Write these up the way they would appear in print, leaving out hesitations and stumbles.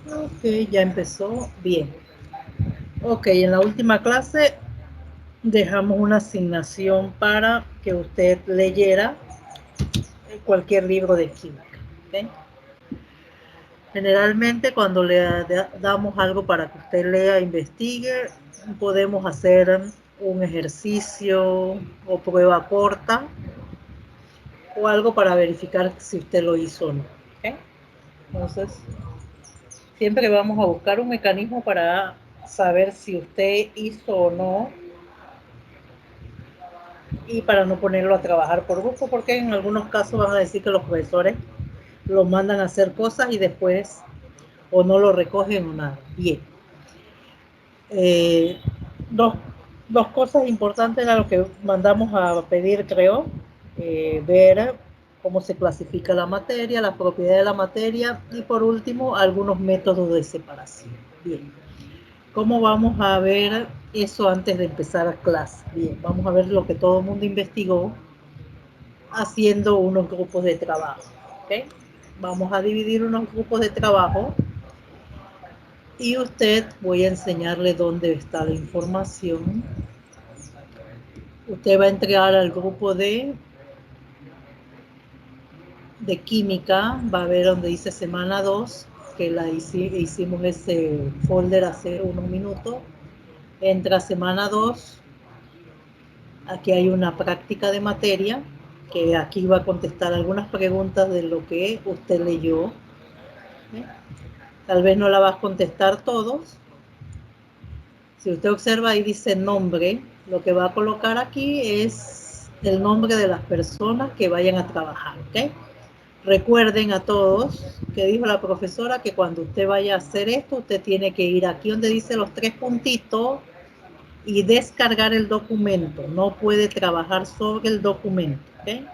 Ok, ya empezó. Bien. Ok, en la última clase dejamos una asignación para que usted leyera cualquier libro de química. ¿Okay? Generalmente cuando le damos algo para que usted lea e investigue, podemos hacer un ejercicio o prueba corta o algo para verificar si usted lo hizo o no. ¿Okay? Entonces, siempre vamos a buscar un mecanismo para saber si usted hizo o no y para no ponerlo a trabajar por gusto, porque en algunos casos van a decir que los profesores los mandan a hacer cosas y después o no lo recogen o nada. Bien. Eh, dos, dos cosas importantes era lo que mandamos a pedir, creo, ver cómo se clasifica la materia, las propiedades de la materia y por último algunos métodos de separación. Bien. ¿Cómo vamos a ver eso antes de empezar a clase? Bien, vamos a ver lo que todo el mundo investigó haciendo unos grupos de trabajo. ¿Okay? Vamos a dividir unos grupos de trabajo y usted voy a enseñarle dónde está la información. Usted va a entregar al grupo de química, va a ver donde dice semana 2, que hicimos ese folder hace unos minutos. Entra semana 2. Aquí hay una práctica de materia, que aquí va a contestar algunas preguntas de lo que usted leyó. ¿Eh? Tal vez no la va a contestar todos. Si usted observa, ahí dice nombre. Lo que va a colocar aquí es el nombre de las personas que vayan a trabajar. ¿Okay? Recuerden a todos que dijo la profesora que cuando usted vaya a hacer esto, usted tiene que ir aquí donde dice los 3 puntitos y descargar el documento. No puede trabajar sobre el documento. ¿Okay?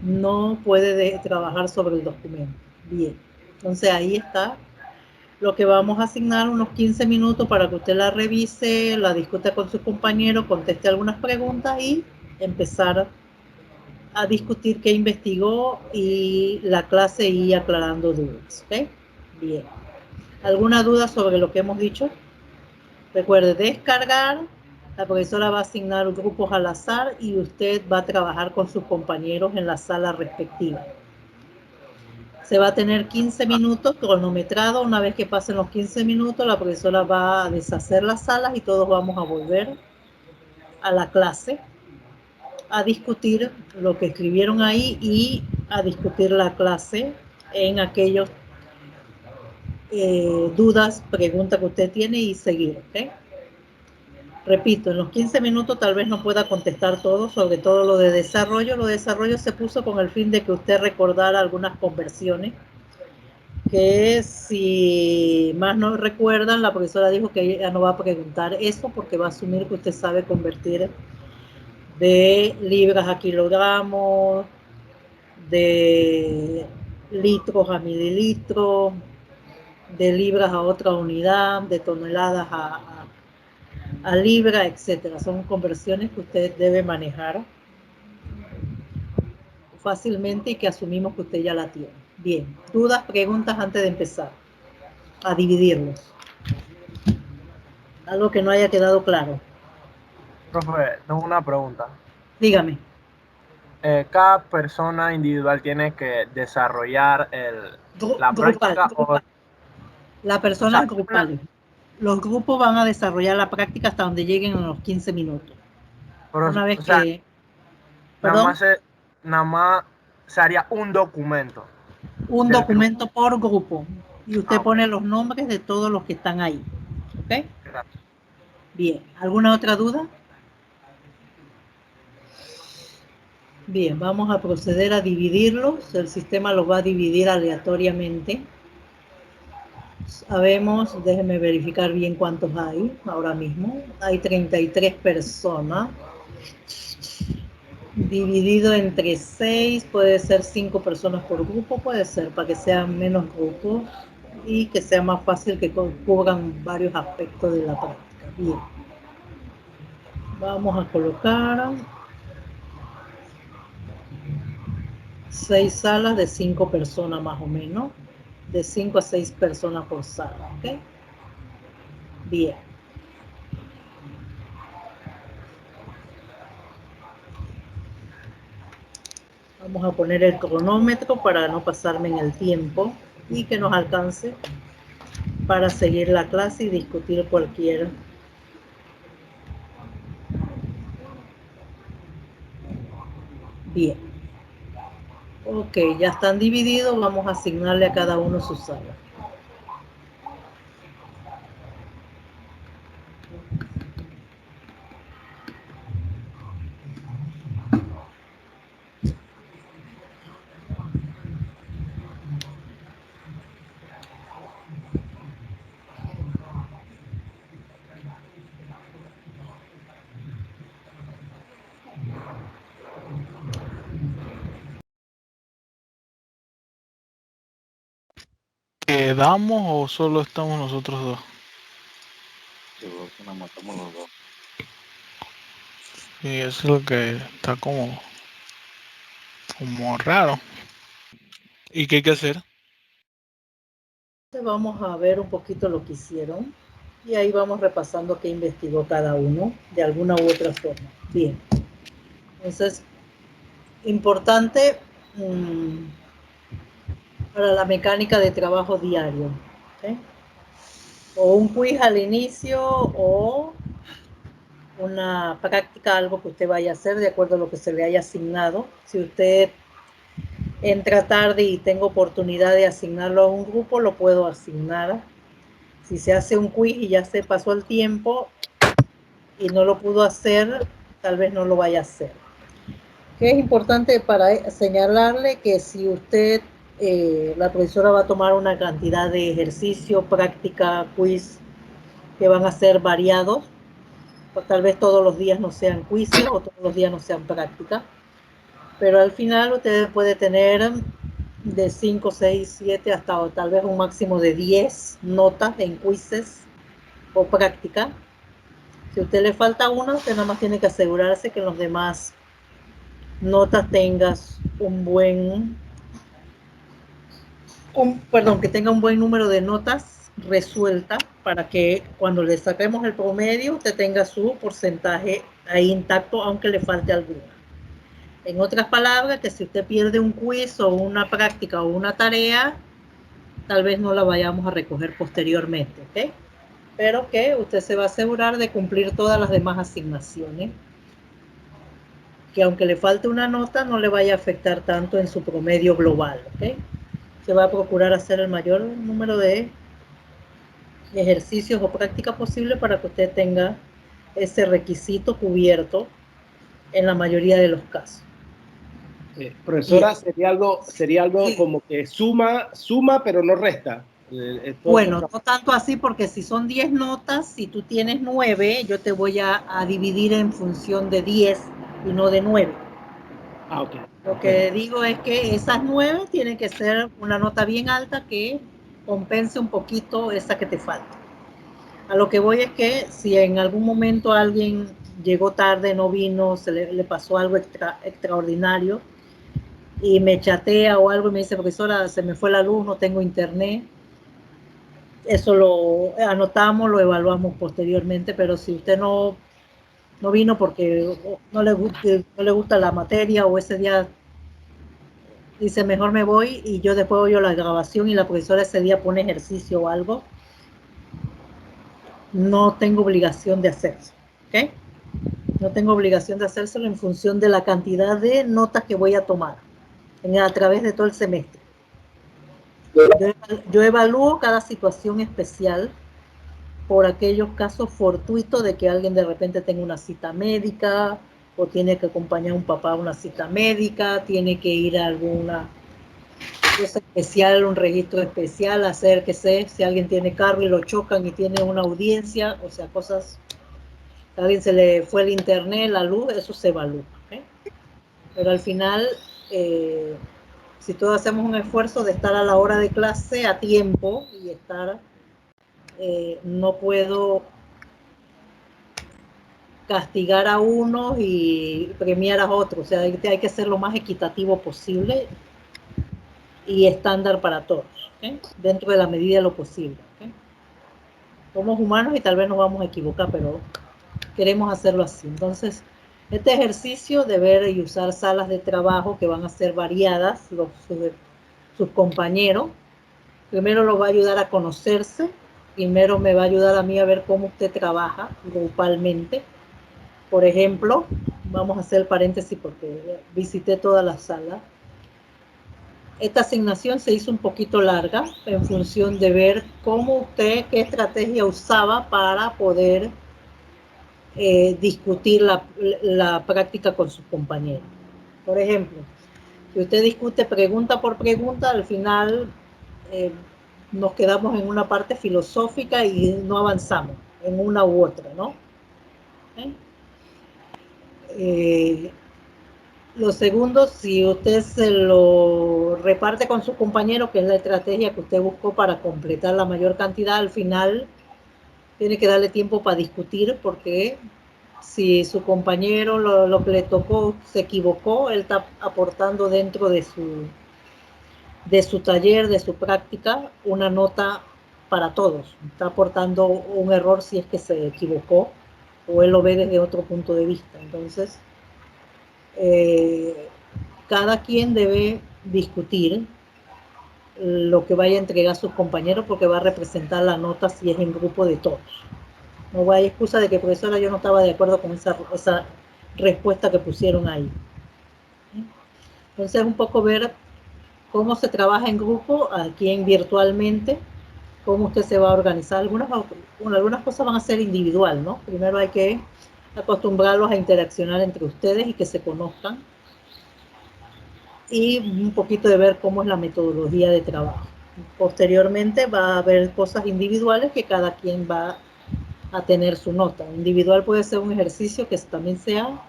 No puede trabajar sobre el documento. Bien, entonces ahí está lo que vamos a asignar, unos 15 minutos para que usted la revise, la discuta con sus compañeros, conteste algunas preguntas y empezar a discutir qué investigó y la clase y aclarando dudas. ¿Okay? Bien. ¿Alguna duda sobre lo que hemos dicho? Recuerde descargar, la profesora va a asignar grupos al azar y usted va a trabajar con sus compañeros en la sala respectiva. Se va a tener 15 minutos cronometrado. Una vez que pasen los 15 minutos, la profesora va a deshacer las salas y todos vamos a volver a la clase a discutir lo que escribieron ahí y a discutir la clase en aquellos dudas, preguntas que usted tiene y seguir. ¿Okay? Repito, en los 15 minutos tal vez no pueda contestar todo, sobre todo lo de desarrollo. Lo de desarrollo se puso con el fin de que usted recordara algunas conversiones que si más no recuerdan, la profesora dijo que ella no va a preguntar eso porque va a asumir que usted sabe convertir de libras a kilogramos, de litros a mililitros, de libras a otra unidad, de toneladas a libra, etcétera. Son conversiones que usted debe manejar fácilmente y que asumimos que usted ya la tiene. Bien, dudas, preguntas antes de empezar a dividirlos. Algo que no haya quedado claro. Profe, tengo una pregunta. Dígame. Cada persona individual tiene que desarrollar la Grupal, práctica grupal. Las o sea, personas grupales. Los grupos van a desarrollar la práctica hasta donde lleguen en los 15 minutos. Una vez o sea, que, nada perdón, más nada más se haría un documento un del grupo. documento por grupo. Y usted Ok, pone los nombres de todos los que están ahí. ¿Ok? gracias. Bien. ¿Alguna otra duda? Bien, vamos a proceder a dividirlos. El sistema los va a dividir aleatoriamente. Sabemos, déjenme verificar bien cuántos hay ahora mismo. Hay 33 personas. Dividido entre 6, puede ser 5 personas por grupo, puede ser, para que sean menos grupos y que sea más fácil que cubran varios aspectos de la práctica. Bien, vamos a colocar 6 salas de 5 personas más o menos. de 5 a 6 personas por sala, ¿ok? Bien. Vamos a poner el cronómetro para no pasarme en el tiempo y que nos alcance para seguir la clase y discutir cualquier. Bien. Ok, ya están divididos. Vamos a asignarle a cada uno su sala. ¿Quedamos o solo estamos nosotros dos? Seguro que nos matamos los dos. Y eso es lo que está como raro. ¿Y qué hay que hacer? Vamos a ver un poquito lo que hicieron y ahí vamos repasando qué investigó cada uno de alguna u otra forma. Bien. Entonces, importante para la mecánica de trabajo diario. ¿Okay? O un quiz al inicio o una práctica, algo que usted vaya a hacer de acuerdo a lo que se le haya asignado. Si usted entra tarde y tengo oportunidad de asignarlo a un grupo, lo puedo asignar. Si se hace un quiz y ya se pasó el tiempo y no lo pudo hacer, tal vez no lo vaya a hacer. Que es importante para señalarle que si usted, la profesora va a tomar una cantidad de ejercicio, práctica, quiz, que van a ser variados, pues tal vez todos los días no sean quizzes o todos los días no sean prácticas, pero al final usted puede tener de 5, 6, 7 hasta o tal vez un máximo de 10 notas en quizzes o práctica. Si a usted le falta una, usted nada más tiene que asegurarse que en los demás notas tengas que tenga un buen número de notas resueltas para que cuando le saquemos el promedio usted tenga su porcentaje ahí intacto, aunque le falte alguna. En otras palabras, que si usted pierde un quiz o una práctica o una tarea, tal vez no la vayamos a recoger posteriormente, ¿ok? Pero que usted se va a asegurar de cumplir todas las demás asignaciones, que aunque le falte una nota no le vaya a afectar tanto en su promedio global, ¿ok? Se va a procurar hacer el mayor número de ejercicios o prácticas posible para que usted tenga ese requisito cubierto en la mayoría de los casos. Profesora, sería algo Sí. como que suma, pero no resta. Bueno, no tanto así, porque si son 10 notas, si tú tienes 9, yo te voy a dividir en función de 10 y no de 9. Ah, ok. Lo que digo es que esas 9 tienen que ser una nota bien alta que compense un poquito esa que te falta. A lo que voy es que si en algún momento alguien llegó tarde, no vino, le pasó algo extraordinario y me chatea o algo y me dice, profesora, se me fue la luz, no tengo internet, eso lo anotamos, lo evaluamos posteriormente, pero si usted no vino porque no le gusta la materia o ese día dice mejor me voy y yo después oyo la grabación y la profesora ese día pone ejercicio o algo, no tengo obligación de hacerlo, ¿ok? No tengo obligación de hacérselo en función de la cantidad de notas que voy a tomar a través de todo el semestre. Yo evalúo cada situación especial por aquellos casos fortuitos de que alguien de repente tenga una cita médica o tiene que acompañar a un papá a una cita médica, tiene que ir a alguna cosa especial, un registro especial, hacer que sé, si alguien tiene carro y lo chocan y tiene una audiencia, o sea, cosas, a alguien se le fue el internet, la luz, eso se evalúa, ¿okay? Pero al final, si todos hacemos un esfuerzo de estar a la hora de clase a tiempo y estar, no puedo castigar a unos y premiar a otros, o sea, hay que ser lo más equitativo posible y estándar para todos, ¿okay? Dentro de la medida de lo posible. ¿Okay? Somos humanos y tal vez nos vamos a equivocar, pero queremos hacerlo así. Entonces, este ejercicio de ver y usar salas de trabajo que van a ser variadas, sus compañeros, primero lo va a ayudar a conocerse, primero me va a ayudar a mí a ver cómo usted trabaja grupalmente. Por ejemplo, vamos a hacer paréntesis porque visité todas las salas. Esta asignación se hizo un poquito larga en función de ver cómo usted, qué estrategia usaba para poder discutir la práctica con sus compañeros. Por ejemplo, si usted discute pregunta por pregunta, al final nos quedamos en una parte filosófica y no avanzamos en una u otra, ¿no? Lo segundo, si usted se lo reparte con sus compañeros, que es la estrategia que usted buscó para completar la mayor cantidad, al final tiene que darle tiempo para discutir, porque si su compañero lo que le tocó se equivocó, él está aportando dentro de su taller, de su práctica, una nota para todos. Está aportando un error si es que se equivocó o él lo ve desde otro punto de vista. Entonces, cada quien debe discutir lo que vaya a entregar a sus compañeros, porque va a representar la nota si es en grupo de todos. No hay excusa de que, profesora, yo no estaba de acuerdo con esa respuesta que pusieron ahí. Entonces, un poco ver cómo se trabaja en grupo, aquí virtualmente, cómo usted se va a organizar. Algunas cosas van a ser individual, ¿no? Primero hay que acostumbrarlos a interaccionar entre ustedes y que se conozcan. Y un poquito de ver cómo es la metodología de trabajo. Posteriormente va a haber cosas individuales que cada quien va a tener su nota. Individual puede ser un ejercicio que también sea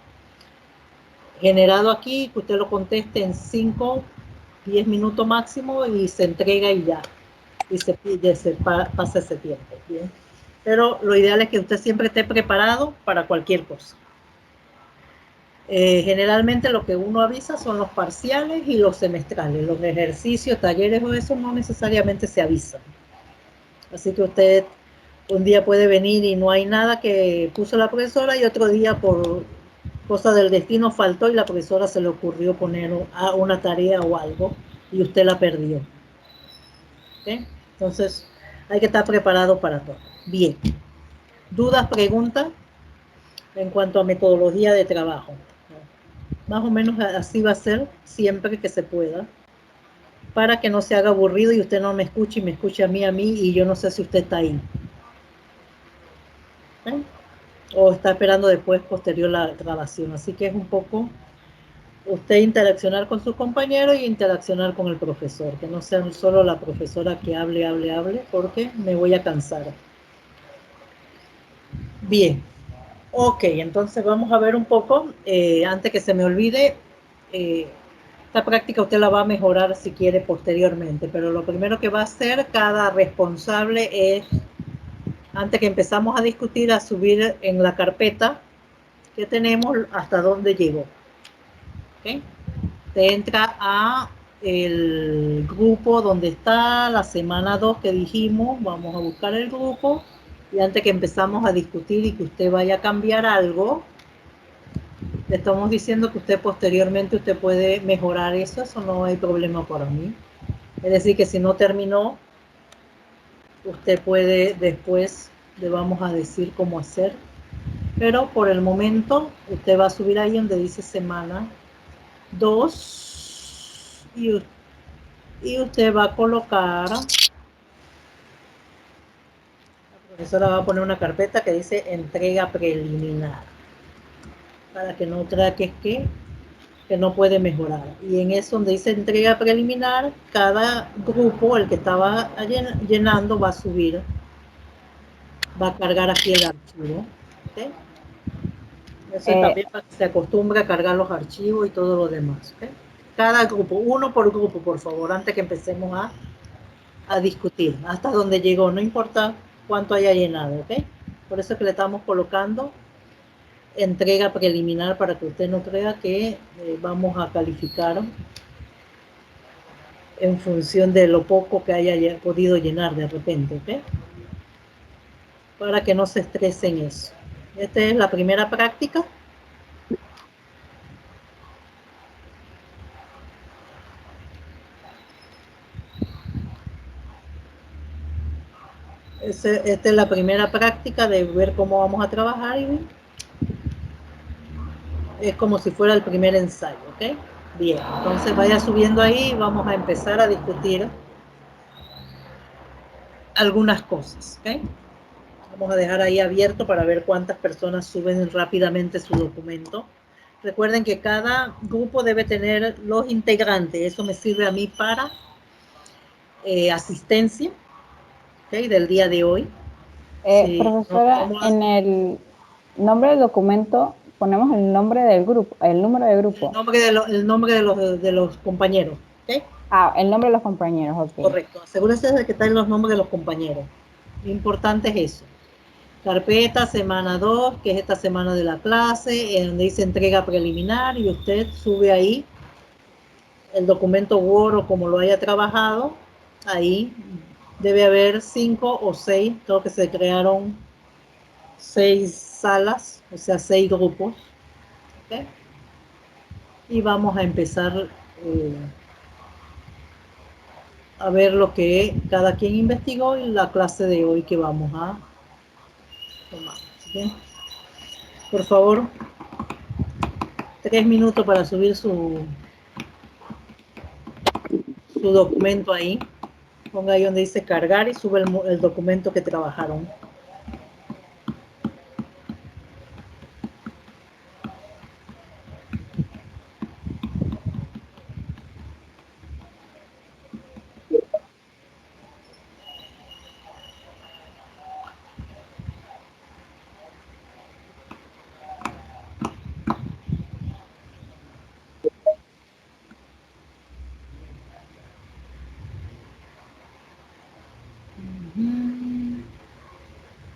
generado aquí, que usted lo conteste en 5, 10 minutos máximo y se entrega y ya. Y se pasa ese tiempo. ¿Bien? Pero lo ideal es que usted siempre esté preparado para cualquier cosa. Generalmente lo que uno avisa son los parciales y los semestrales. Los ejercicios, talleres o eso no necesariamente se avisan. Así que usted un día puede venir y no hay nada que puso la profesora, y otro día por cosa del destino faltó y la profesora se le ocurrió poner una tarea o algo y usted la perdió. ¿Okay? Entonces hay que estar preparado para todo. Bien. ¿Dudas, preguntas en cuanto a metodología de trabajo? Más o menos así va a ser siempre que se pueda, para que no se haga aburrido y usted no me escuche y me escuche a mí y yo no sé si usted está ahí. ¿Eh? O está esperando después, posterior, la grabación. Así que es un poco usted interaccionar con sus compañeros y interaccionar con el profesor, que no sea solo la profesora que hable, porque me voy a cansar. Bien. Ok, entonces vamos a ver un poco, antes que se me olvide, esta práctica usted la va a mejorar si quiere posteriormente, pero lo primero que va a hacer cada responsable es, antes que empezamos a discutir, a subir en la carpeta que tenemos hasta dónde llegó. ¿Okay? Usted entra a el grupo donde está la semana 2 que dijimos, vamos a buscar el grupo, y antes que empezamos a discutir y que usted vaya a cambiar algo, le estamos diciendo que usted posteriormente usted puede mejorar eso no hay problema para mí. Es decir, que si no terminó, usted puede después, le vamos a decir cómo hacer. Pero por el momento, usted va a subir ahí donde dice semana 2 y usted va a colocar, la profesora va a poner una carpeta que dice entrega preliminar, para que no crea que es que no puede mejorar. Y en eso donde dice entrega preliminar, cada grupo, el que estaba llenando, va a subir, va a cargar aquí el archivo. ¿Okay? Eso también para que se acostumbre a cargar los archivos y todo lo demás. ¿Okay? Cada grupo, uno por grupo, por favor, antes que empecemos a discutir, hasta donde llegó, no importa cuánto haya llenado. ¿Okay? Por eso es que le estamos colocando entrega preliminar, para que usted no crea que vamos a calificar en función de lo poco que haya podido llenar de repente, ¿ok? Para que no se estresen eso. Esta es la primera práctica. Esta es la primera práctica de ver cómo vamos a trabajar. Y es como si fuera el primer ensayo, ¿ok? Bien, entonces vaya subiendo ahí y vamos a empezar a discutir algunas cosas, ¿ok? Vamos a dejar ahí abierto para ver cuántas personas suben rápidamente su documento. Recuerden que cada grupo debe tener los integrantes. Eso me sirve a mí para asistencia, ¿okay? Del día de hoy. Sí, profesora, en el nombre del documento ponemos el nombre del grupo, el número de grupo. El nombre de los compañeros, ¿ok? El nombre de los compañeros, ok. Correcto. Asegúrense de que están los nombres de los compañeros. Lo importante es eso. Carpeta, semana 2, que es esta semana de la clase, en donde dice entrega preliminar, y usted sube ahí el documento Word o como lo haya trabajado. Ahí debe haber 5 o 6, creo que se crearon 6 salas, o sea, 6 grupos. ¿Okay? Y vamos a empezar a ver lo que cada quien investigó y la clase de hoy que vamos a tomar. ¿Sí? Por favor, 3 minutos para subir su documento ahí. Ponga ahí donde dice cargar y sube el documento que trabajaron.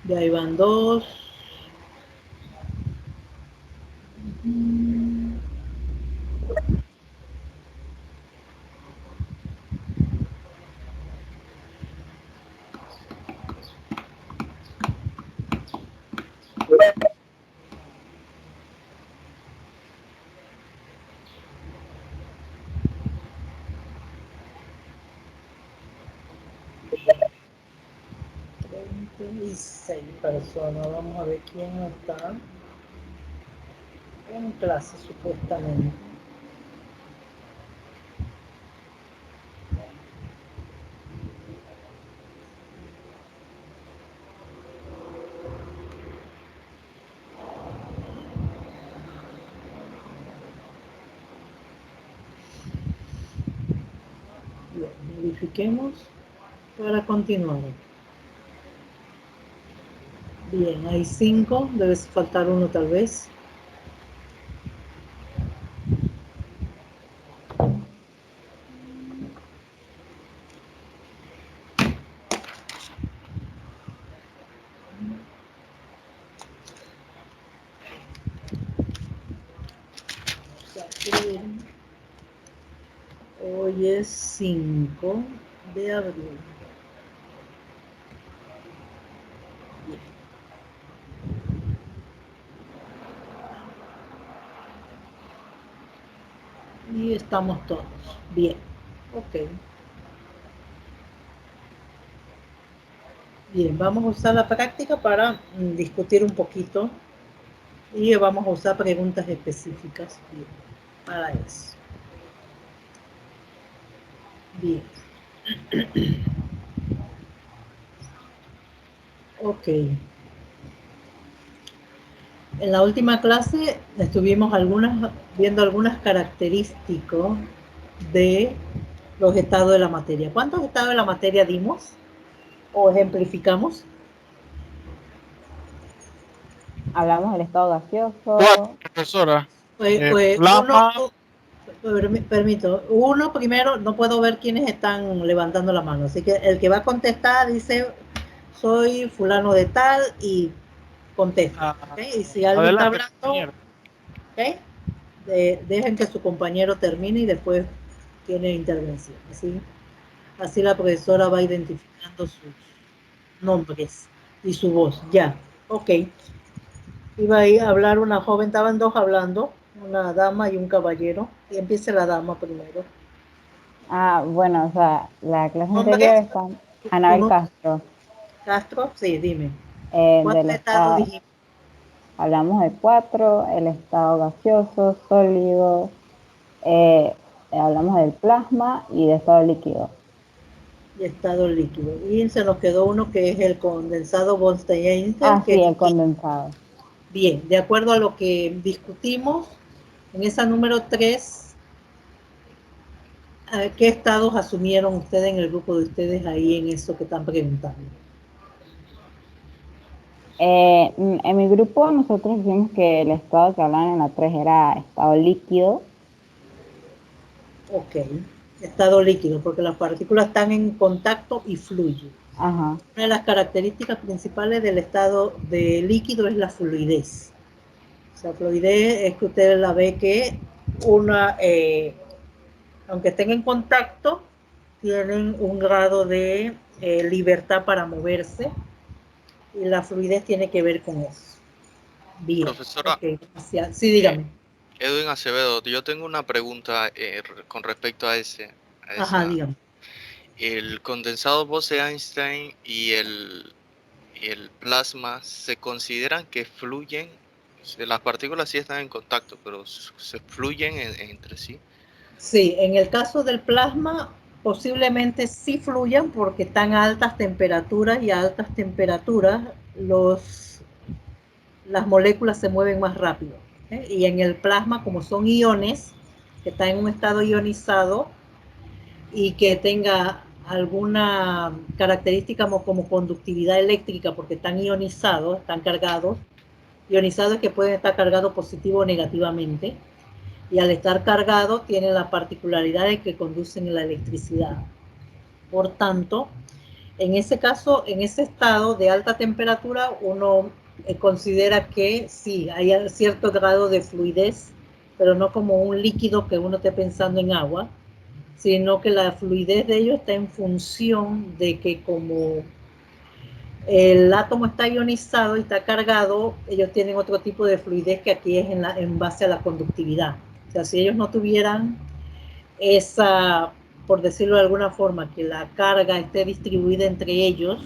De ahí van 2. Y 6 personas. Vamos a ver quién está en clase supuestamente. Bien, verifiquemos para continuar. Bien, hay 5, debe faltar uno tal vez. Hoy es 5 de abril. Y estamos todos. Bien. Ok. Bien, vamos a usar la práctica para discutir un poquito. Y vamos a usar preguntas específicas para eso. Bien. Ok. En la última clase estuvimos viendo algunas características de los estados de la materia. ¿Cuántos estados de la materia dimos o ejemplificamos? Hablamos del estado gaseoso. 4, profesora. Permito. Uno primero, no puedo ver quiénes están levantando la mano. Así que el que va a contestar dice, soy fulano de tal y contesta. ¿Okay? Y si alguien está hablando, ¿okay? Dejen que su compañero termine y después tiene intervención. Así la profesora va identificando sus nombres y su voz. Ya, ok. Iba a ir a hablar una joven, estaban dos hablando, una dama y un caballero. Y empieza la dama primero. Bueno, o sea, la clase ¿Nombre? anterior está ¿Tu Anabel nombre? Castro, Castro, sí, dime. del ¿Cuántos estados estado, dijimos? hablamos de 4, el estado gaseoso, sólido, hablamos del plasma y de estado líquido. Y estado líquido. Y se nos quedó uno que es el condensado Bose-Einstein. Sí, el condensado. Bien, de acuerdo a lo que discutimos, en esa número 3, ¿qué estados asumieron ustedes en el grupo de ustedes ahí en eso que están preguntando? En mi grupo nosotros vimos que el estado que hablaban en la 3 era estado líquido. Ok, estado líquido, porque las partículas están en contacto y fluyen. Ajá. Una de las características principales del estado de líquido es la fluidez. O sea, fluidez es que usted la ve que aunque estén en contacto, tienen un grado de libertad para moverse, y la fluidez tiene que ver con eso. Bien. Profesora, Okay, gracias. Sí, dígame. Edwin Acevedo, yo tengo una pregunta con respecto a Ajá, dígame. el condensado Bose-Einstein y el plasma, ¿se consideran que fluyen? Las partículas sí están en contacto, pero ¿se fluyen entre sí? Sí, en el caso del plasma, posiblemente sí fluyan porque están a altas temperaturas, y a altas temperaturas las moléculas se mueven más rápido. Y en el plasma, como son iones, que están en un estado ionizado y que tenga alguna característica como conductividad eléctrica, porque están ionizados, están cargados. Ionizados es que pueden estar cargados positivo o negativamente, y al estar cargados tienen la particularidad de que conducen la electricidad. Por tanto, en ese caso, en ese estado de alta temperatura, uno considera que sí, hay cierto grado de fluidez, pero no como un líquido que uno esté pensando en agua, sino que la fluidez de ellos está en función de que, como el átomo está ionizado y está cargado, ellos tienen otro tipo de fluidez que aquí es en base a la conductividad. O sea, si ellos no tuvieran esa, por decirlo de alguna forma, que la carga esté distribuida entre ellos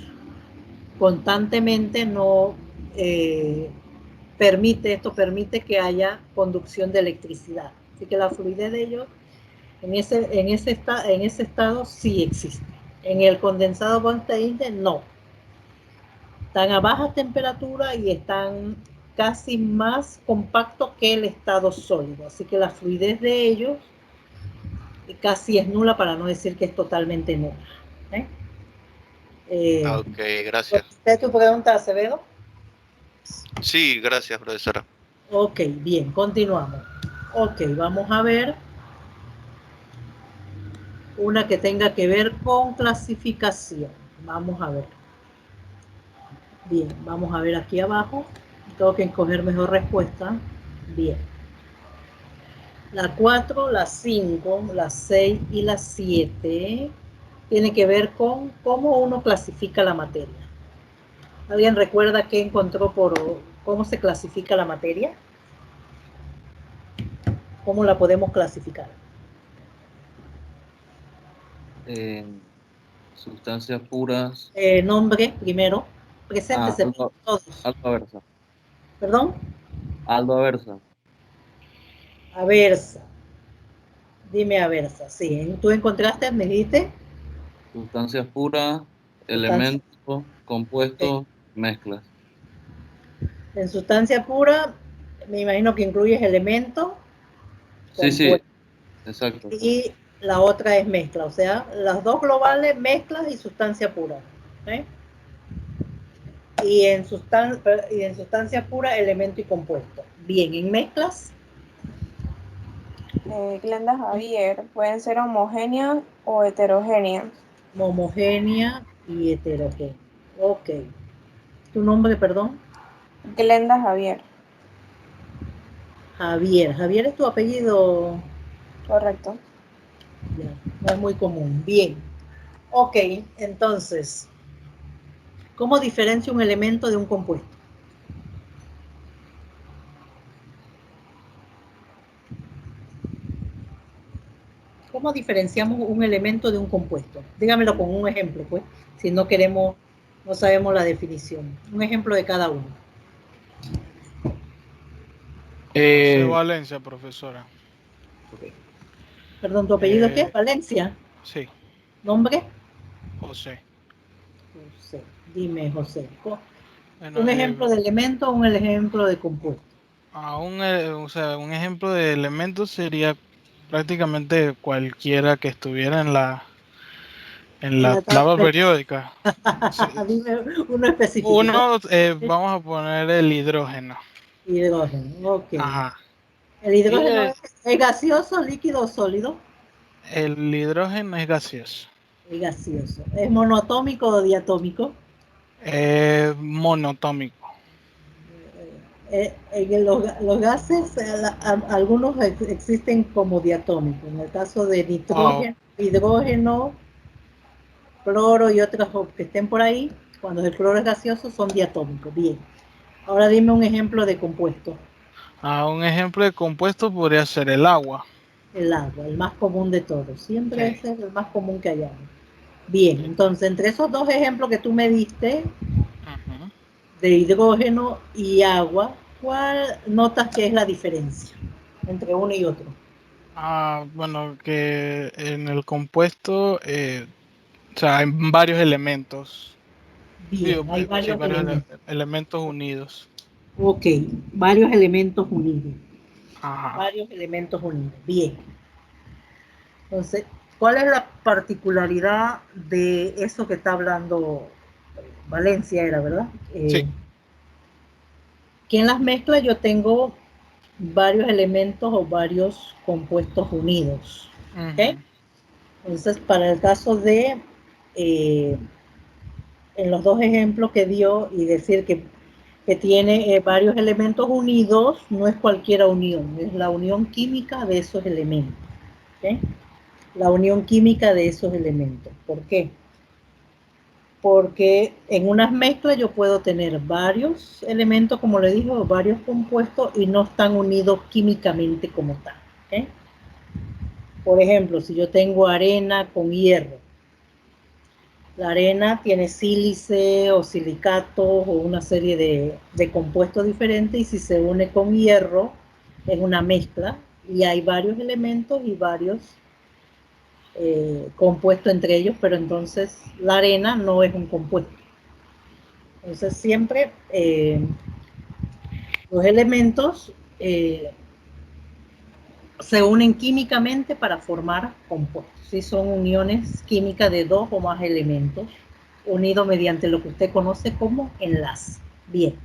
constantemente, no permite que haya conducción de electricidad. Así que la fluidez de ellos en ese estado sí existe. En el condensado Bose-Einstein no. Están a baja temperatura y están casi más compactos que el estado sólido. Así que la fluidez de ellos casi es nula, para no decir que es totalmente nula. Ok, gracias. ¿Usted tu pregunta, Acevedo? Sí, gracias, profesora. Ok, bien, continuamos. Ok, vamos a ver una que tenga que ver con clasificación. Vamos a ver. Bien, vamos a ver aquí abajo. Tengo que escoger mejor respuesta. Bien. La 4, la 5, la 6 y la 7 tiene que ver con cómo uno clasifica la materia. ¿Alguien recuerda qué encontró por cómo se clasifica la materia? ¿Cómo la podemos clasificar? Sustancias puras. Nombre primero. Preséntese Aldo todos. Aversa. ¿Perdón? Aldo Aversa. Aversa. Dime Aversa. Sí, ¿tú encontraste, me dijiste? Sustancias puras, Sustancia. elementos, compuestos, mezclas. En sustancia pura, me imagino que incluyes elementos, Sí, sí, compuestos. exacto. Y la otra es mezcla, o sea, las dos globales, mezclas y sustancia pura. ¿Eh? Y en sustancia pura, elemento y compuesto. Bien, en mezclas. Glenda Javier, pueden ser homogéneas o heterogéneas. Homogénea y heterogénea. Ok. ¿Tu nombre, perdón? Glenda Javier, Javier. Javier es tu apellido. correcto. Ya. No es muy común. Bien. Ok, entonces, ¿cómo diferencia un elemento de un compuesto? ¿Cómo diferenciamos un elemento de un compuesto? Dígamelo con un ejemplo, pues, si no queremos, no sabemos la definición. Un ejemplo de cada uno. José Valencia, profesora. Perdón, ¿tu apellido qué es? Valencia. Sí, ¿Nombre? José. José. Dime, José. Bueno, Un ejemplo de elemento, un ejemplo de compuesto. o sea, un ejemplo de elemento sería prácticamente cualquiera que estuviera en la tabla periódica. Sí. Dime uno específico. Uno, vamos a poner el hidrógeno. Hidrógeno, ok. Ajá. ¿El hidrógeno es gaseoso, líquido o sólido? El hidrógeno es gaseoso. Es gaseoso. ¿Es monoatómico o diatómico? Monotómico. Los gases, algunos existen como diatómicos. En el caso de nitrógeno, hidrógeno, cloro y otros que estén por ahí, cuando el cloro es gaseoso, son diatómicos. Bien. Ahora dime un ejemplo de compuesto. Un ejemplo de compuesto podría ser el agua. El agua, el más común de todos. Siempre es el más común que hayamos. Bien, entonces, entre esos dos ejemplos que tú me diste, de hidrógeno y agua, ¿cuál notas que es la diferencia entre uno y otro? Bueno, que en el compuesto, o sea, hay varios elementos. Bien, hay varios elementos unidos. Ok, varios elementos unidos. Ajá. Varios elementos unidos. Bien. Entonces, ¿cuál es la particularidad de eso que está hablando Valencia, era, verdad? Sí. Que en las mezclas yo tengo varios elementos o varios compuestos unidos. ¿Okay? Entonces, para el caso de, en los dos ejemplos que dio, y decir que tiene varios elementos unidos, no es cualquier unión, es la unión química de esos elementos. ¿Okay? La unión química de esos elementos. ¿Por qué? Porque en unas mezclas yo puedo tener varios elementos, como le dije, varios compuestos y no están unidos químicamente como tal. ¿Okay? Por ejemplo, si yo tengo arena con hierro, la arena tiene sílice o silicatos o una serie de compuestos diferentes, y si se une con hierro es una mezcla y hay varios elementos y varios compuestos entre ellos, pero entonces la arena no es un compuesto. Entonces siempre los elementos se unen químicamente para formar compuestos. ¿Sí? Son uniones químicas de dos o más elementos unidos mediante lo que usted conoce como enlace. Bien.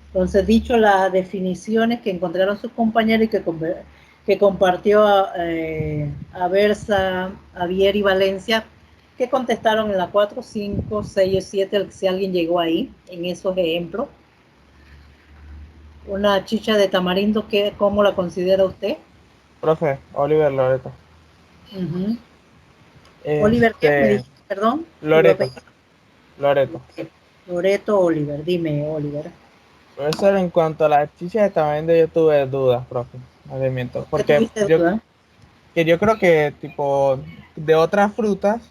Entonces, dicho las definiciones que encontraron sus compañeros y que compartió a Versa, Javier y Valencia, que contestaron en la 4, 5, 6 y 7, si alguien llegó ahí, en esos ejemplos. Una chicha de tamarindo, ¿cómo la considera usted? Profe, Oliver Loreto. Oliver, ¿qué me dijiste? Perdón. Loreto. Loreto Oliver, dime, Oliver. Profesor, en cuanto a las chichas de tamarindo, yo tuve dudas, profe. No le miento. Porque yo creo que, tipo, de otras frutas,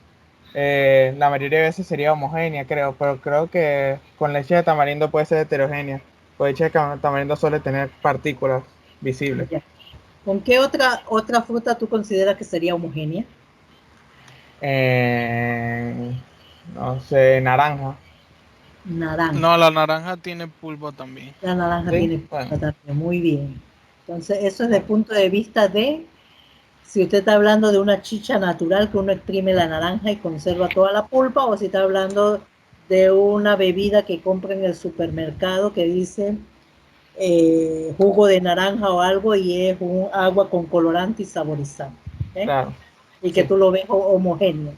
la mayoría de veces sería homogénea, creo. Pero creo que con leche de tamarindo puede ser heterogénea. Pues leche de tamarindo suele tener partículas visibles. ¿Con qué otra fruta tú consideras que sería homogénea? No sé, naranja. Naranja. No, la naranja tiene pulpa también. La naranja tiene pulpa también, muy bien. Entonces, eso es desde el punto de vista de, si usted está hablando de una chicha natural que uno exprime la naranja y conserva toda la pulpa, o si está hablando de una bebida que compra en el supermercado que dice jugo de naranja o algo y es un agua con colorante y saborizante. Claro. Y que tú lo ves homogéneo.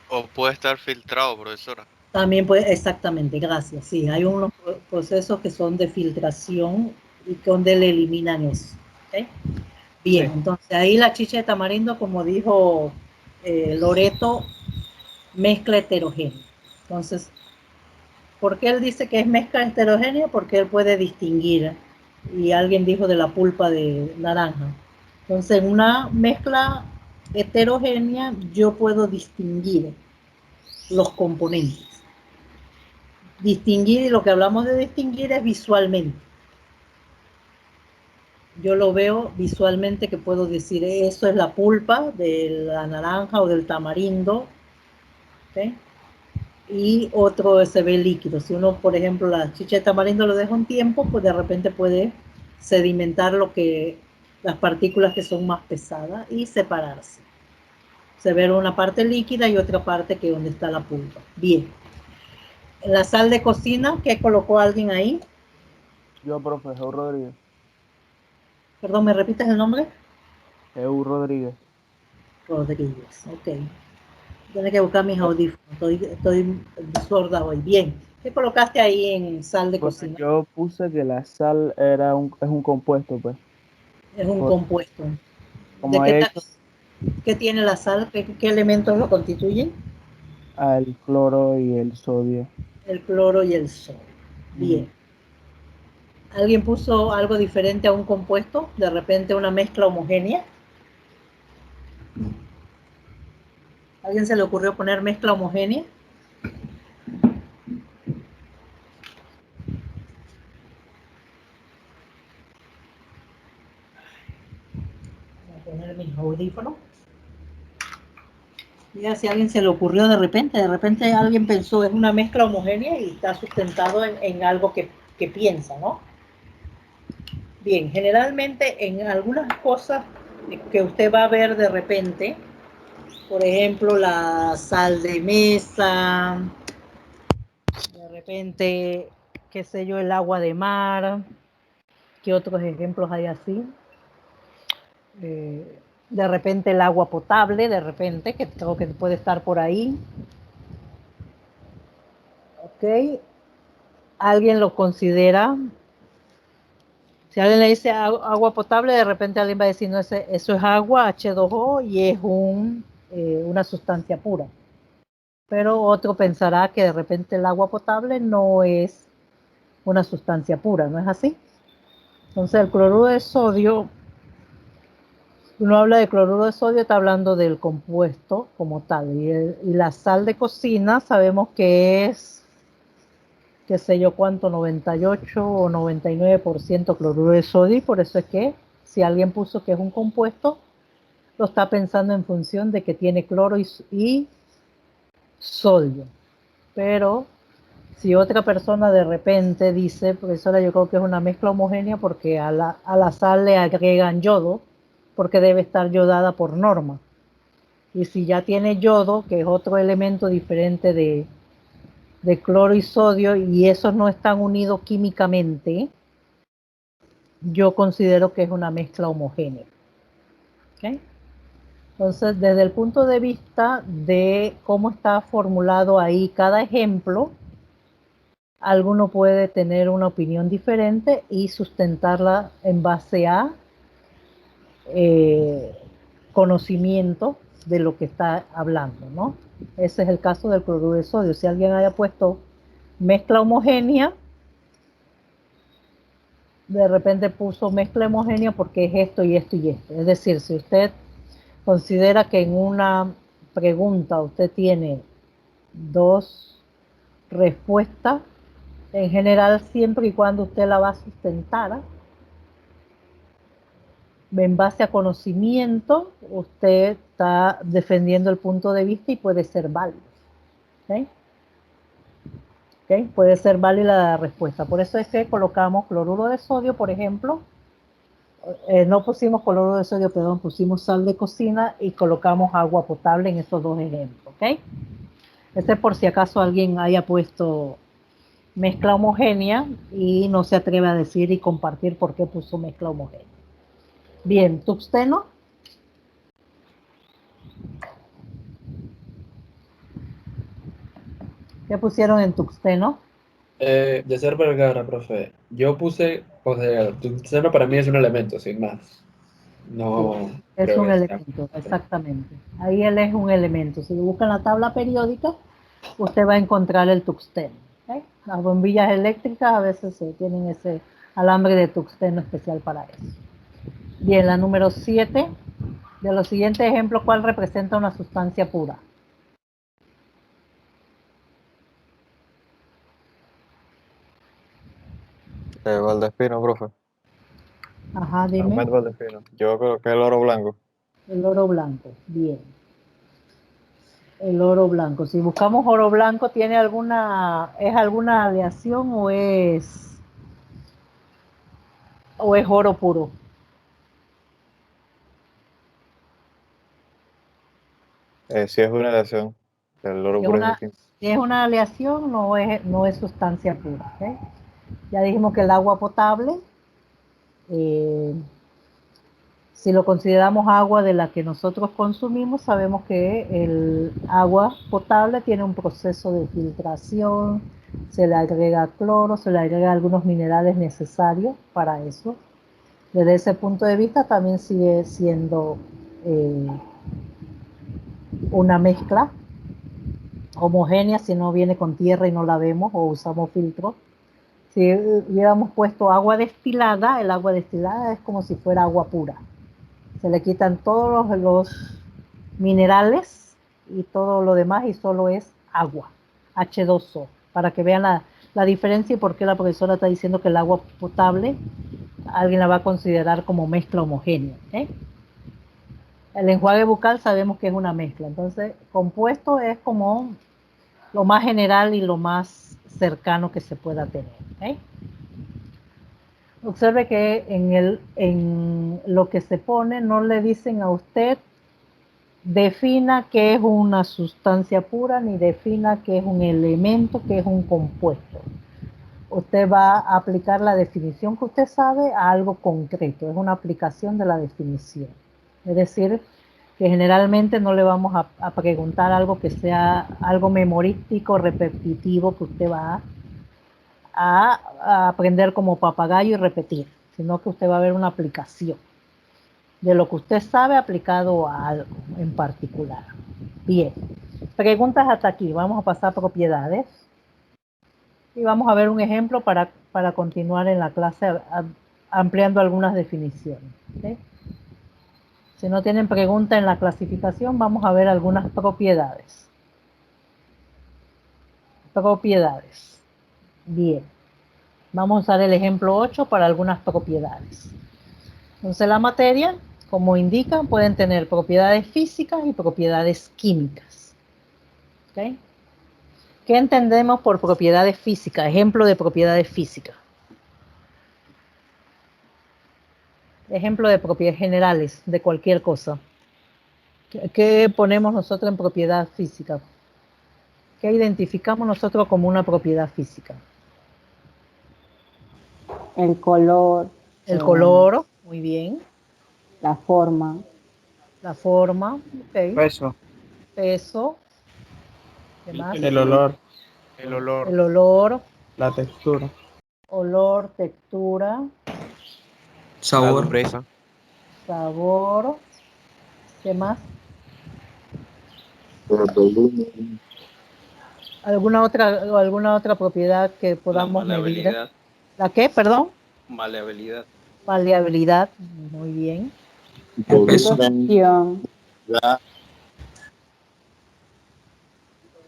O puede estar filtrado, profesora. También puede, exactamente, gracias. Sí, hay unos procesos que son de filtración y donde le eliminan eso. ¿Okay? Bien, entonces ahí la chicha de tamarindo, como dijo Loreto, mezcla heterogénea. Entonces, ¿por qué él dice que es mezcla heterogénea? Porque él puede distinguir, y alguien dijo de la pulpa de naranja. Entonces, en una mezcla heterogénea yo puedo distinguir los componentes. Distinguir, y lo que hablamos de distinguir es visualmente. Yo lo veo visualmente, que puedo decir, eso es la pulpa de la naranja o del tamarindo, ¿okay? Y otro se ve líquido. Si uno, por ejemplo, la chicha de tamarindo lo deja un tiempo, pues de repente puede sedimentar las partículas que son más pesadas y separarse. Se ve una parte líquida y otra parte que es donde está la pulpa. Bien. La sal de cocina, ¿qué colocó alguien ahí? Yo, profesor Rodríguez. Perdón, ¿me repites el nombre? Rodríguez. Rodríguez, ok. Tienes que buscar mis audífonos, estoy sorda hoy. Bien, ¿qué colocaste ahí en sal de Pues cocina? yo puse que la sal es un compuesto, pues. Es un compuesto. Como ¿De he hecho qué tiene la sal? ¿Qué elementos lo constituyen? al cloro y el sodio. El cloro y el sodio. Bien. ¿Alguien puso algo diferente a un compuesto? De repente una mezcla homogénea. ¿Alguien se le ocurrió poner mezcla homogénea? Voy a poner mis audífonos. Mira, si a alguien se le ocurrió de repente alguien pensó, es una mezcla homogénea y está sustentado en algo que piensa, ¿no? Bien, generalmente en algunas cosas que usted va a ver de repente, por ejemplo, la sal de mesa, de repente, qué sé yo, el agua de mar, ¿qué otros ejemplos hay así? De repente el agua potable, de repente, que puede estar por ahí. ¿Ok? ¿Alguien lo considera? Si alguien le dice agua potable, de repente alguien va a decir, no, eso es agua, H2O, y es una sustancia pura. Pero otro pensará que de repente el agua potable no es una sustancia pura, ¿no es así? Entonces el cloruro de sodio, uno habla de cloruro de sodio, está hablando del compuesto como tal. Y la sal de cocina sabemos que es, qué sé yo cuánto, 98 o 99% cloruro de sodio, y por eso es que si alguien puso que es un compuesto, lo está pensando en función de que tiene cloro y sodio. Pero si otra persona de repente dice, profesora, yo creo que es una mezcla homogénea porque a la sal le agregan yodo, porque debe estar yodada por norma. Y si ya tiene yodo, que es otro elemento diferente de cloro y sodio, y esos no están unidos químicamente, yo considero que es una mezcla homogénea. ¿Okay? Entonces, desde el punto de vista de cómo está formulado ahí cada ejemplo, alguno puede tener una opinión diferente y sustentarla en base a conocimiento de lo que está hablando, ¿no? Ese es el caso del cloruro de sodio. Si alguien haya puesto mezcla homogénea, de repente puso mezcla homogénea porque es esto y esto y esto. Es decir, si usted considera que en una pregunta usted tiene dos respuestas, en general, siempre y cuando usted la va a sustentar en base a conocimiento, usted está defendiendo el punto de vista y puede ser válido. ¿Okay? ¿Okay? Puede ser válida la respuesta. Por eso es que colocamos cloruro de sodio, por ejemplo. No pusimos cloruro de sodio, perdón, pusimos sal de cocina y colocamos agua potable en estos dos ejemplos. ¿Okay? Este es por si acaso alguien haya puesto mezcla homogénea y no se atreve a decir y compartir por qué puso mezcla homogénea. Bien, tungsteno. ¿Qué pusieron en tungsteno? De ser Vergara, profe. Yo puse, o sea, tungsteno para mí es un elemento, sin más. No, Es creo un que sea. elemento, exactamente. Ahí él es un elemento. Si lo busca en la tabla periódica, usted va a encontrar el tuxteno. ¿Ok? Las bombillas eléctricas a veces tienen ese alambre de tuxteno especial para eso. Bien, la número 7. De los siguientes ejemplos, ¿cuál representa una sustancia pura? Valdespino, profe. Ajá, dime. Ahmed Valdespino. Yo creo que el oro blanco. El oro blanco, bien. El oro blanco. Si buscamos oro blanco, ¿es alguna aleación o es oro puro? Sí es una aleación. El oro puro es distinto. Si es una aleación, no es sustancia pura. ¿Ok? Ya dijimos que el agua potable, si lo consideramos agua de la que nosotros consumimos, sabemos que el agua potable tiene un proceso de filtración, se le agrega cloro, se le agrega algunos minerales necesarios para eso. Desde ese punto de vista también sigue siendo una mezcla homogénea si no viene con tierra y no la vemos o usamos filtros. Si hubiéramos puesto agua destilada, el agua destilada es como si fuera agua pura. Se le quitan todos los minerales y todo lo demás y solo es agua, H2O, para que vean la diferencia y por qué la profesora está diciendo que el agua potable alguien la va a considerar como mezcla homogénea. El enjuague bucal sabemos que es una mezcla, entonces compuesto es como lo más general y lo más cercano que se pueda tener. Observe que en lo que se pone no le dicen a usted defina qué es una sustancia pura ni defina qué es un elemento, qué es un compuesto. Usted va a aplicar la definición que usted sabe a algo concreto, es una aplicación de la definición. Es decir, que generalmente no le vamos a preguntar algo que sea algo memorístico, repetitivo, que usted va a aprender como papagayo y repetir, sino que usted va a ver una aplicación de lo que usted sabe aplicado a algo en particular. Bien, preguntas hasta aquí, vamos a pasar a propiedades. Y vamos a ver un ejemplo para continuar en la clase ampliando algunas definiciones. ¿Okay? Si no tienen pregunta en la clasificación, vamos a ver algunas propiedades. Propiedades. Bien. Vamos a usar el ejemplo 8 para algunas propiedades. Entonces la materia, como indican, pueden tener propiedades físicas y propiedades químicas. ¿Okay? ¿Qué entendemos por propiedades físicas? Ejemplo de propiedades físicas. Ejemplo de propiedades generales de cualquier cosa. ¿Qué ponemos nosotros en propiedad física? ¿Qué identificamos nosotros como una propiedad física? El color. El color, muy bien. La forma. La forma, ok. Peso. Peso. ¿Qué más? El olor. El olor. El olor. La textura. Olor, textura. Sabor. Sabor. ¿Qué más? ¿Alguna otra propiedad que podamos medir? ¿La qué, perdón? Maleabilidad. Maleabilidad, muy bien. El peso.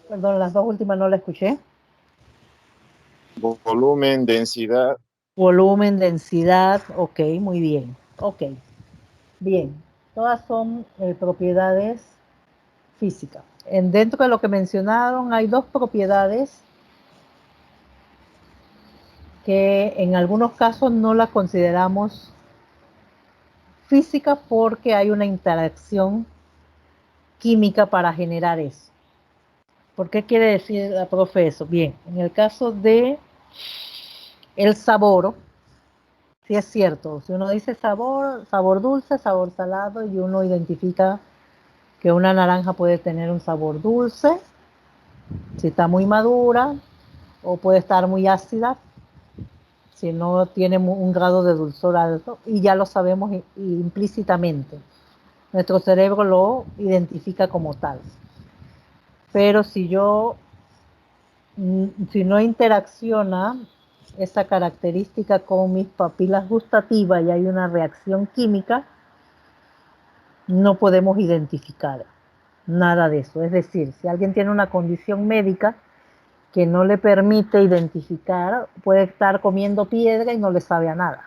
Perdón, las dos últimas no la escuché. Volumen, densidad. Volumen, densidad, ok, muy bien. Ok, bien. Todas son propiedades físicas. Dentro de lo que mencionaron hay dos propiedades que en algunos casos no las consideramos físicas porque hay una interacción química para generar eso. ¿Por qué quiere decir la profe eso? Bien, en el caso de el sabor, sí es cierto, si uno dice sabor dulce, sabor salado, y uno identifica que una naranja puede tener un sabor dulce, si está muy madura, o puede estar muy ácida, si no tiene un grado de dulzor alto, y ya lo sabemos implícitamente. Nuestro cerebro lo identifica como tal. Pero si no interacciona esa característica con mis papilas gustativas y hay una reacción química, no podemos identificar nada de eso. Es decir, si alguien tiene una condición médica que no le permite identificar, puede estar comiendo piedra y no le sabe a nada.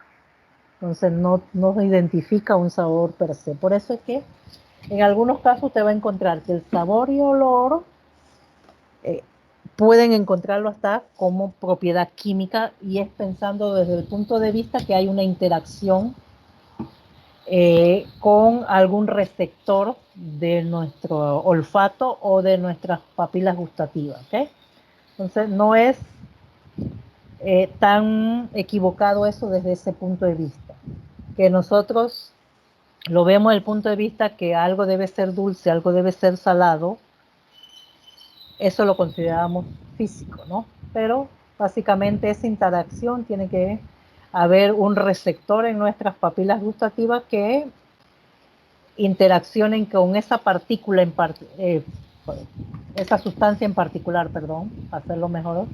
Entonces no identifica un sabor per se. Por eso es que en algunos casos usted va a encontrar que el sabor y olor pueden encontrarlo hasta como propiedad química, y es pensando desde el punto de vista que hay una interacción con algún receptor de nuestro olfato o de nuestras papilas gustativas. ¿Okay? Entonces no es tan equivocado eso desde ese punto de vista, que nosotros lo vemos desde el punto de vista que algo debe ser dulce, algo debe ser salado. Eso lo consideramos físico, ¿no? Pero básicamente esa interacción tiene que haber un receptor en nuestras papilas gustativas que interaccionen con esa partícula esa sustancia en particular, perdón, para hacerlo mejor,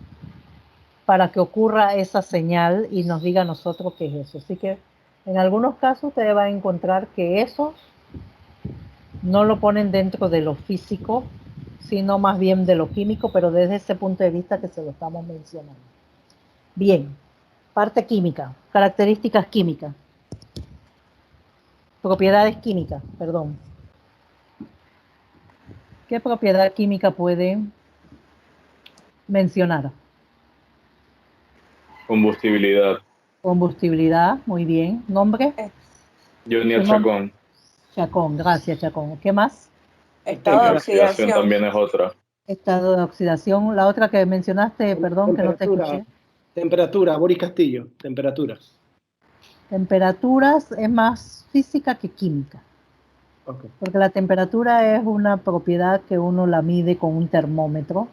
para que ocurra esa señal y nos diga a nosotros qué es eso. Así que en algunos casos ustedes van a encontrar que eso no lo ponen dentro de lo físico, sino más bien de lo químico, pero desde ese punto de vista que se lo estamos mencionando. Bien, parte química, características químicas, propiedades químicas, perdón. ¿Qué propiedad química puede mencionar? Combustibilidad. Combustibilidad, muy bien. ¿Nombre? Junior Chacón. Chacón, gracias Chacón. ¿Qué más? Estado de Oxidación oxidación. también es otra. Estado de oxidación. La otra que mencionaste, perdón, que no te escuché. Temperatura, Boris Castillo, temperatura. Temperaturas es más física que química. Okay. Porque la temperatura es una propiedad que uno la mide con un termómetro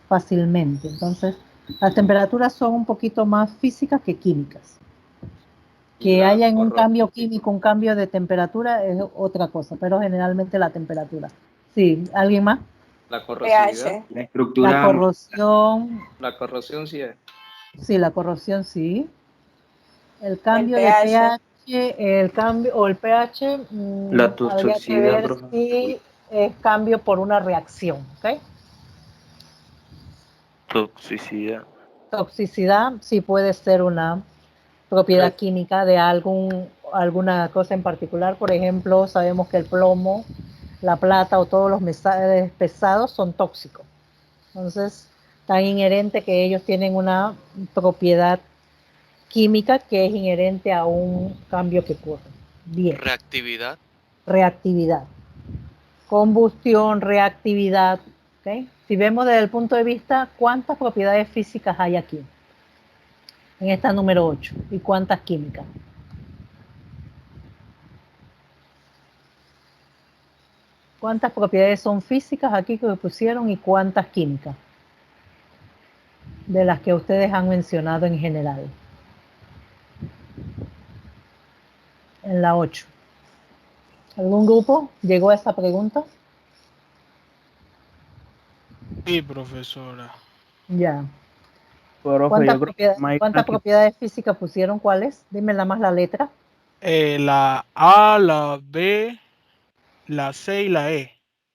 fácilmente. Entonces, las temperaturas son un poquito más físicas que químicas. Que haya un cambio químico, un cambio de temperatura es otra cosa, pero generalmente la temperatura. Sí, ¿alguien más? La corrosividad. La estructura. La corrosión. La corrosión sí es. Sí, la corrosión sí. El cambio de pH, el cambio o el pH, La habría que toxicidad, ver si es cambio por una reacción, ¿ok? Toxicidad. Toxicidad sí puede ser una propiedad química de alguna cosa en particular. Por ejemplo, sabemos que el plomo, la plata o todos los metales pesados son tóxicos. Entonces, tan inherente que ellos tienen una propiedad química que es inherente a un cambio que ocurre. Bien. Reactividad. Reactividad. Combustión, reactividad. ¿Okay? Si vemos desde el punto de vista, ¿cuántas propiedades físicas hay aquí? En esta número 8. ¿Y cuántas químicas? ¿Cuántas propiedades son físicas aquí que pusieron y cuántas químicas? De las que ustedes han mencionado en general. En la 8. ¿Algún grupo llegó a esa pregunta? Sí, profesora. Ya. Profe, ¿Cuántas propiedades físicas pusieron? ¿Cuáles? Dime nada más la letra. La A, la B, la C y la E.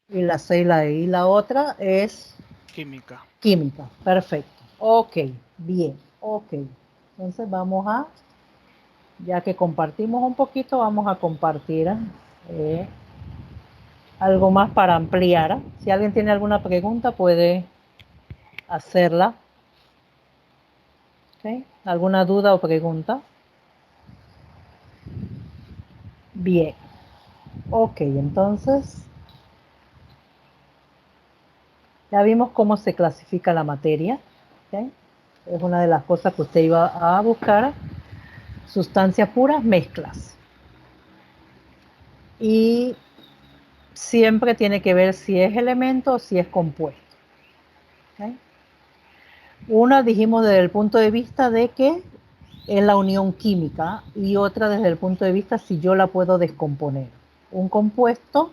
Y la C y la E. Y la otra es Química. Química. Perfecto. Ok, bien. Ok. Entonces vamos a, ya que compartimos un poquito, vamos a compartir algo más para ampliar. Si alguien tiene alguna pregunta, puede hacerla. ¿Okay? ¿Alguna duda o pregunta? Bien. Ok, entonces ya vimos cómo se clasifica la materia. ¿Okay? Es una de las cosas que usted iba a buscar. Sustancias puras, mezclas. Y siempre tiene que ver si es elemento o si es compuesto. ¿Okay? Una dijimos desde el punto de vista de que es la unión química y otra desde el punto de vista si yo la puedo descomponer. Un compuesto,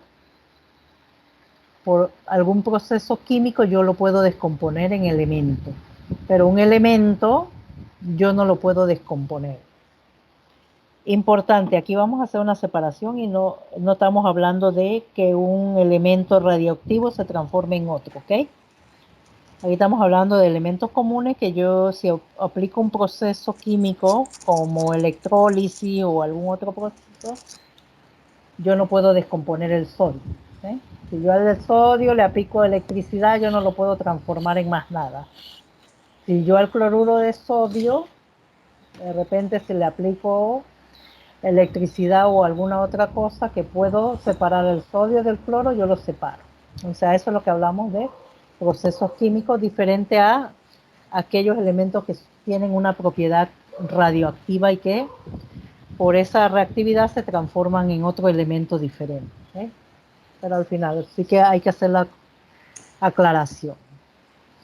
por algún proceso químico, yo lo puedo descomponer en elementos, pero un elemento yo no lo puedo descomponer. Importante, aquí vamos a hacer una separación y no estamos hablando de que un elemento radioactivo se transforme en otro, ¿ok? Aquí estamos hablando de elementos comunes que yo, si aplico un proceso químico como electrólisis o algún otro proceso, yo no puedo descomponer el sodio. ¿Sí? Si yo al sodio le aplico electricidad, yo no lo puedo transformar en más nada. Si yo al cloruro de sodio, de repente si le aplico electricidad o alguna otra cosa que puedo separar el sodio del cloro, yo lo separo. O sea, eso es lo que hablamos de procesos químicos diferentes a aquellos elementos que tienen una propiedad radioactiva y que por esa reactividad se transforman en otro elemento diferente. ¿Eh? Pero al final sí que hay que hacer la aclaración.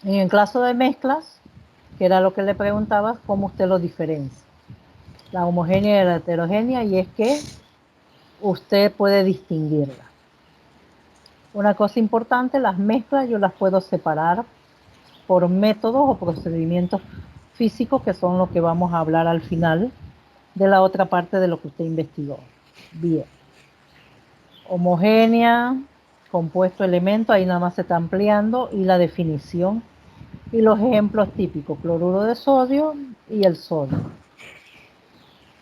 En el caso de mezclas, que era lo que le preguntabas, ¿cómo usted lo diferencia? La homogénea y la heterogénea, y es que usted puede distinguirla. Una cosa importante, las mezclas yo las puedo separar por métodos o procedimientos físicos que son lo que vamos a hablar al final de la otra parte de lo que usted investigó. Bien. Homogénea, compuesto, elemento, ahí nada más se está ampliando, y la definición y los ejemplos típicos, cloruro de sodio y el sodio.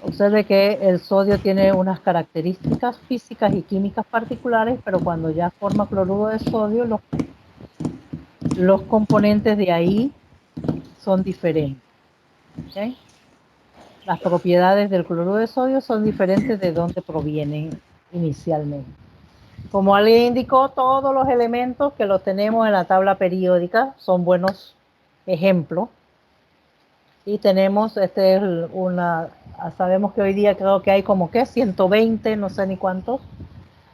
Observe que el sodio tiene unas características físicas y químicas particulares, pero cuando ya forma cloruro de sodio, los componentes de ahí son diferentes. ¿Okay? Las propiedades del cloruro de sodio son diferentes de donde provienen inicialmente. Como alguien indicó, todos los elementos que los tenemos en la tabla periódica son buenos ejemplos. Y tenemos, sabemos que hoy día creo que hay como que 120, no sé ni cuántos.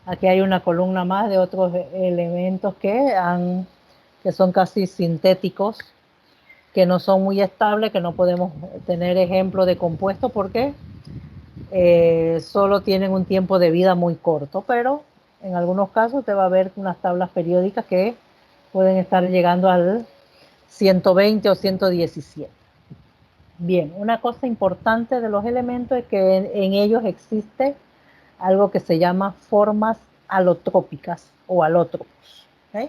Aquí hay una columna más de otros elementos que son casi sintéticos, que no son muy estables, que no podemos tener ejemplo de compuestos porque solo tienen un tiempo de vida muy corto, pero en algunos casos te va a ver unas tablas periódicas que pueden estar llegando al 120 o 117. Bien, una cosa importante de los elementos es que en ellos existe algo que se llama formas alotrópicas o alótropos. ¿Okay?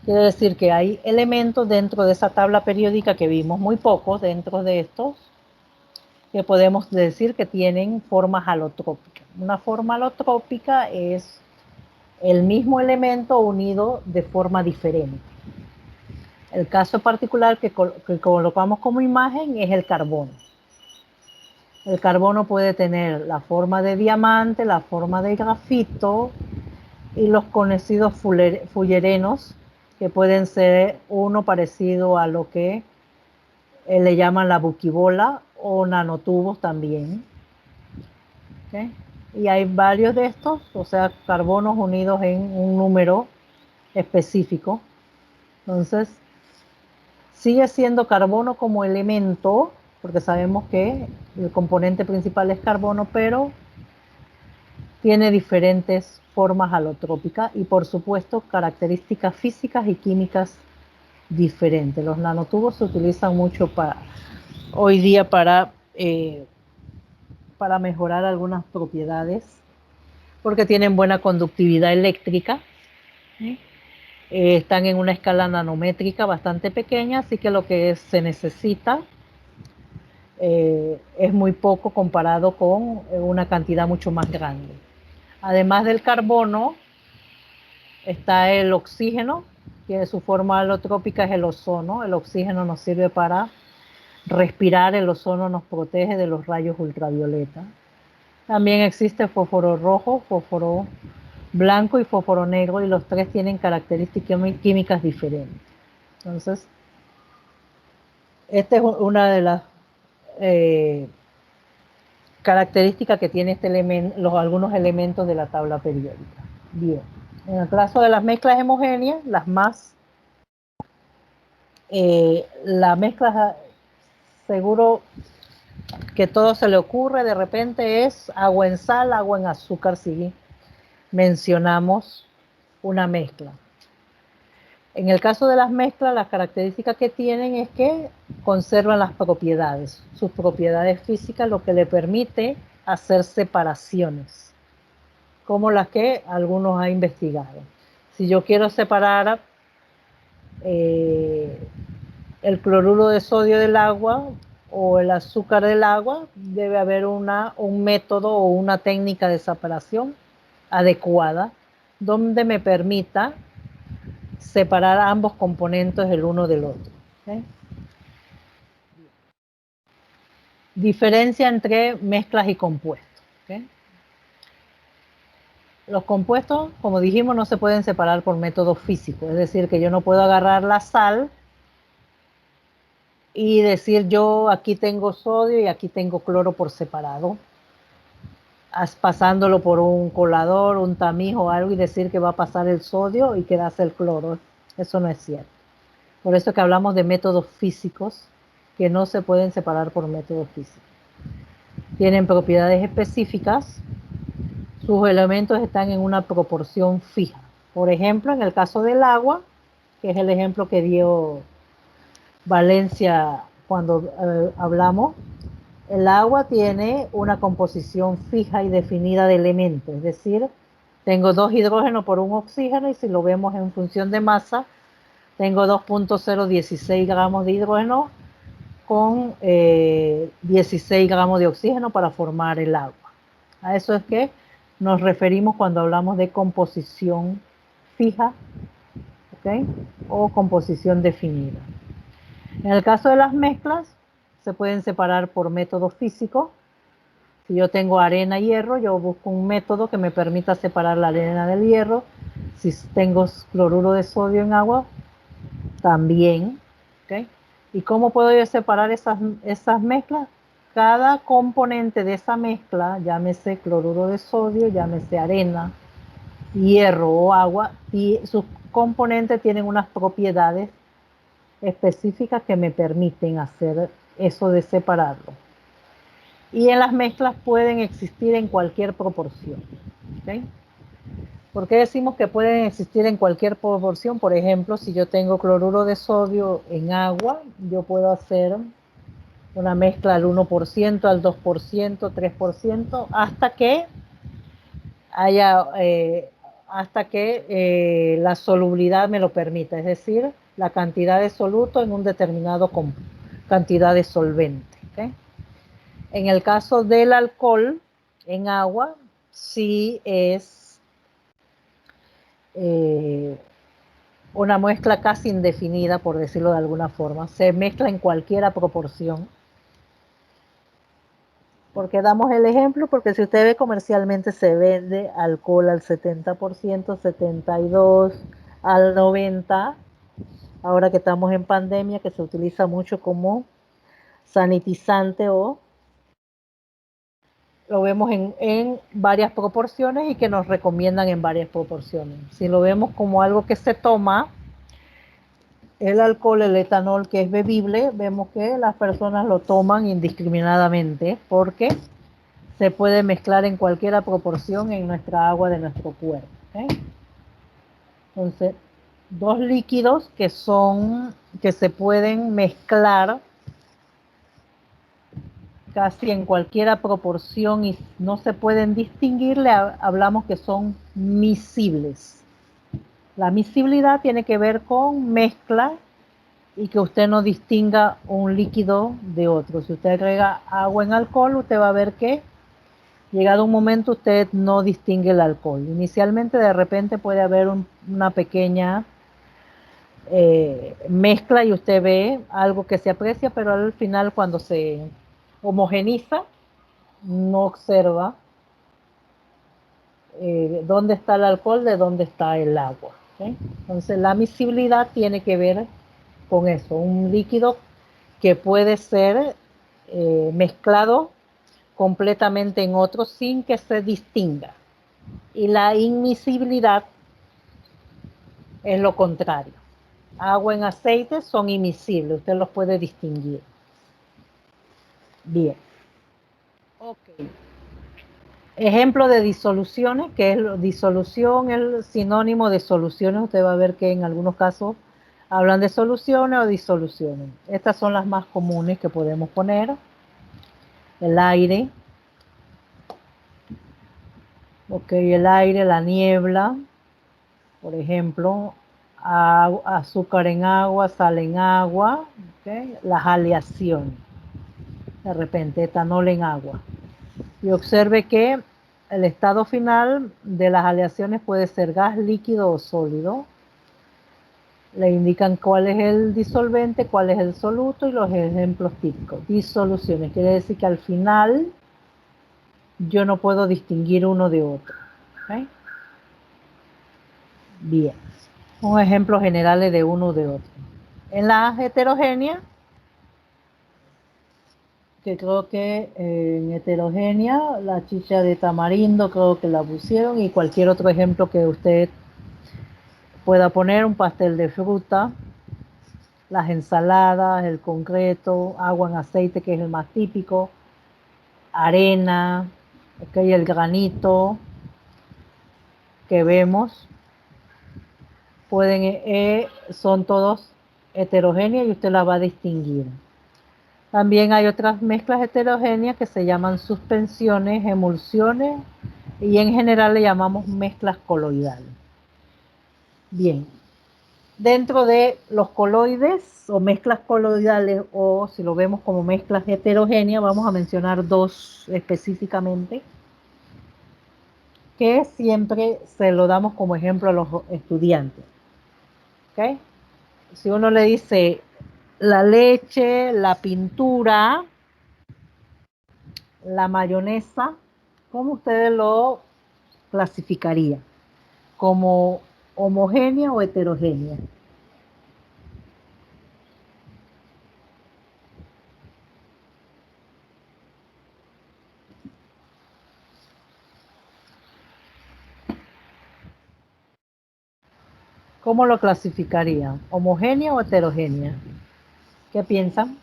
Quiere decir que hay elementos dentro de esa tabla periódica que vimos muy pocos dentro de estos, que podemos decir que tienen formas alotrópicas. Una forma alotrópica es el mismo elemento unido de forma diferente. El caso particular que colocamos como imagen es el carbono. El carbono puede tener la forma de diamante, la forma de grafito y los conocidos fullerenos, que pueden ser uno parecido a lo que le llaman la buquibola o nanotubos también. ¿Okay? Y hay varios de estos, o sea, carbonos unidos en un número específico. Entonces, sigue siendo carbono como elemento, porque sabemos que el componente principal es carbono, pero tiene diferentes formas alotrópicas y, por supuesto, características físicas y químicas diferentes. Los nanotubos se utilizan mucho hoy día para mejorar algunas propiedades, porque tienen buena conductividad eléctrica. Están en una escala nanométrica bastante pequeña, así que lo que se necesita es muy poco comparado con una cantidad mucho más grande. Además del carbono, está el oxígeno, que su forma alotrópica es el ozono. El oxígeno nos sirve para respirar, el ozono nos protege de los rayos ultravioleta. También existe fósforo rojo, fósforo blanco y fósforo negro, y los tres tienen características químicas diferentes. Entonces, esta es una de las características que tiene algunos elementos de la tabla periódica. Bien, en el caso de las mezclas homogéneas, la mezcla seguro que todo se le ocurre de repente es agua en sal, agua en azúcar, si mencionamos una mezcla. En el caso de las mezclas, las características que tienen es que conservan las propiedades, sus propiedades físicas, lo que le permite hacer separaciones, como las que algunos han investigado. Si yo quiero separar el cloruro de sodio del agua o el azúcar del agua, debe haber un método o una técnica de separación adecuada donde me permita separar ambos componentes el uno del otro. ¿Okay? Diferencia entre mezclas y compuestos. ¿Okay? Los compuestos, como dijimos, no se pueden separar por método físico, es decir, que yo no puedo agarrar la sal y decir yo aquí tengo sodio y aquí tengo cloro por separado, pasándolo por un colador, un tamiz o algo y decir que va a pasar el sodio y quedarse el cloro. Eso no es cierto. Por eso que hablamos de métodos físicos que no se pueden separar por métodos físicos. Tienen propiedades específicas, sus elementos están en una proporción fija. Por ejemplo, en el caso del agua, que es el ejemplo que dio Valencia cuando hablamos, el agua tiene una composición fija y definida de elementos, es decir, tengo 2 hidrógenos por 1 oxígeno y si lo vemos en función de masa, tengo 2.016 gramos de hidrógeno con 16 gramos de oxígeno para formar el agua. A eso es que nos referimos cuando hablamos de composición fija, ¿okay? O composición definida. En el caso de las mezclas, se pueden separar por método físico. Si yo tengo arena y hierro, yo busco un método que me permita separar la arena del hierro. Si tengo cloruro de sodio en agua, también. ¿Okay? ¿Y cómo puedo yo separar esas mezclas? Cada componente de esa mezcla, llámese cloruro de sodio, llámese arena, hierro o agua, y sus componentes tienen unas propiedades específicas que me permiten hacer eso de separarlo. Y en las mezclas pueden existir en cualquier proporción. ¿Okay? ¿Por qué decimos que pueden existir en cualquier proporción? Por ejemplo, si yo tengo cloruro de sodio en agua, yo puedo hacer una mezcla al 1%, al 2%, 3%, hasta que la solubilidad me lo permita, es decir, la cantidad de soluto en un determinado cantidad de solvente. ¿Okay? En el caso del alcohol en agua, sí es una mezcla casi indefinida, por decirlo de alguna forma. Se mezcla en cualquier proporción. ¿Por qué damos el ejemplo? Porque si usted ve comercialmente se vende alcohol al 70%, 72%, al 90%. Ahora que estamos en pandemia, que se utiliza mucho como sanitizante o lo vemos en varias proporciones y que nos recomiendan en varias proporciones. Si lo vemos como algo que se toma, el alcohol, el etanol que es bebible, vemos que las personas lo toman indiscriminadamente porque se puede mezclar en cualquier proporción en nuestra agua de nuestro cuerpo. ¿Okay? Entonces, 2 líquidos que se pueden mezclar casi en cualquier proporción y no se pueden distinguir, hablamos que son miscibles. La miscibilidad tiene que ver con mezcla y que usted no distinga un líquido de otro. Si usted agrega agua en alcohol, usted va a ver que llegado un momento usted no distingue el alcohol. Inicialmente de repente puede haber una pequeña mezcla y usted ve algo que se aprecia, pero al final cuando se homogeniza, no observa dónde está el alcohol, de dónde está el agua. ¿Okay? Entonces la miscibilidad tiene que ver con eso, un líquido que puede ser mezclado completamente en otro sin que se distinga. Y la inmiscibilidad es lo contrario. Agua en aceite son inmiscibles, usted los puede distinguir. Bien. Ok. Ejemplo de disoluciones, que es disolución, el sinónimo de soluciones. Usted va a ver que en algunos casos hablan de soluciones o disoluciones. Estas son las más comunes que podemos poner. El aire. Ok, el aire, la niebla, por ejemplo, azúcar en agua, sal en agua, okay. Las aleaciones. De repente, etanol en agua. Y observe que el estado final de las aleaciones puede ser gas, líquido o sólido. Le indican cuál es el disolvente, cuál es el soluto y los ejemplos típicos. Disoluciones, quiere decir que al final yo no puedo distinguir uno de otro. ¿Okay? Bien, un ejemplo generales de uno de otro. En la heterogénea, que creo que en heterogénea, la chicha de tamarindo creo que la pusieron, y cualquier otro ejemplo que usted pueda poner, un pastel de fruta, las ensaladas, el concreto, agua en aceite, que es el más típico, arena, okay, el granito que vemos, son todos heterogéneas y usted la va a distinguir. También hay otras mezclas heterogéneas que se llaman suspensiones, emulsiones, y en general le llamamos mezclas coloidales. Bien, dentro de los coloides o mezclas coloidales, o si lo vemos como mezclas heterogéneas, vamos a mencionar dos específicamente, que siempre se lo damos como ejemplo a los estudiantes. ¿Okay? Si uno le dice la leche, la pintura, la mayonesa, ¿cómo ustedes lo clasificarían? ¿Como homogénea o heterogénea? ¿Cómo lo clasificarían? ¿Homogénea o heterogénea? ¿Qué piensan?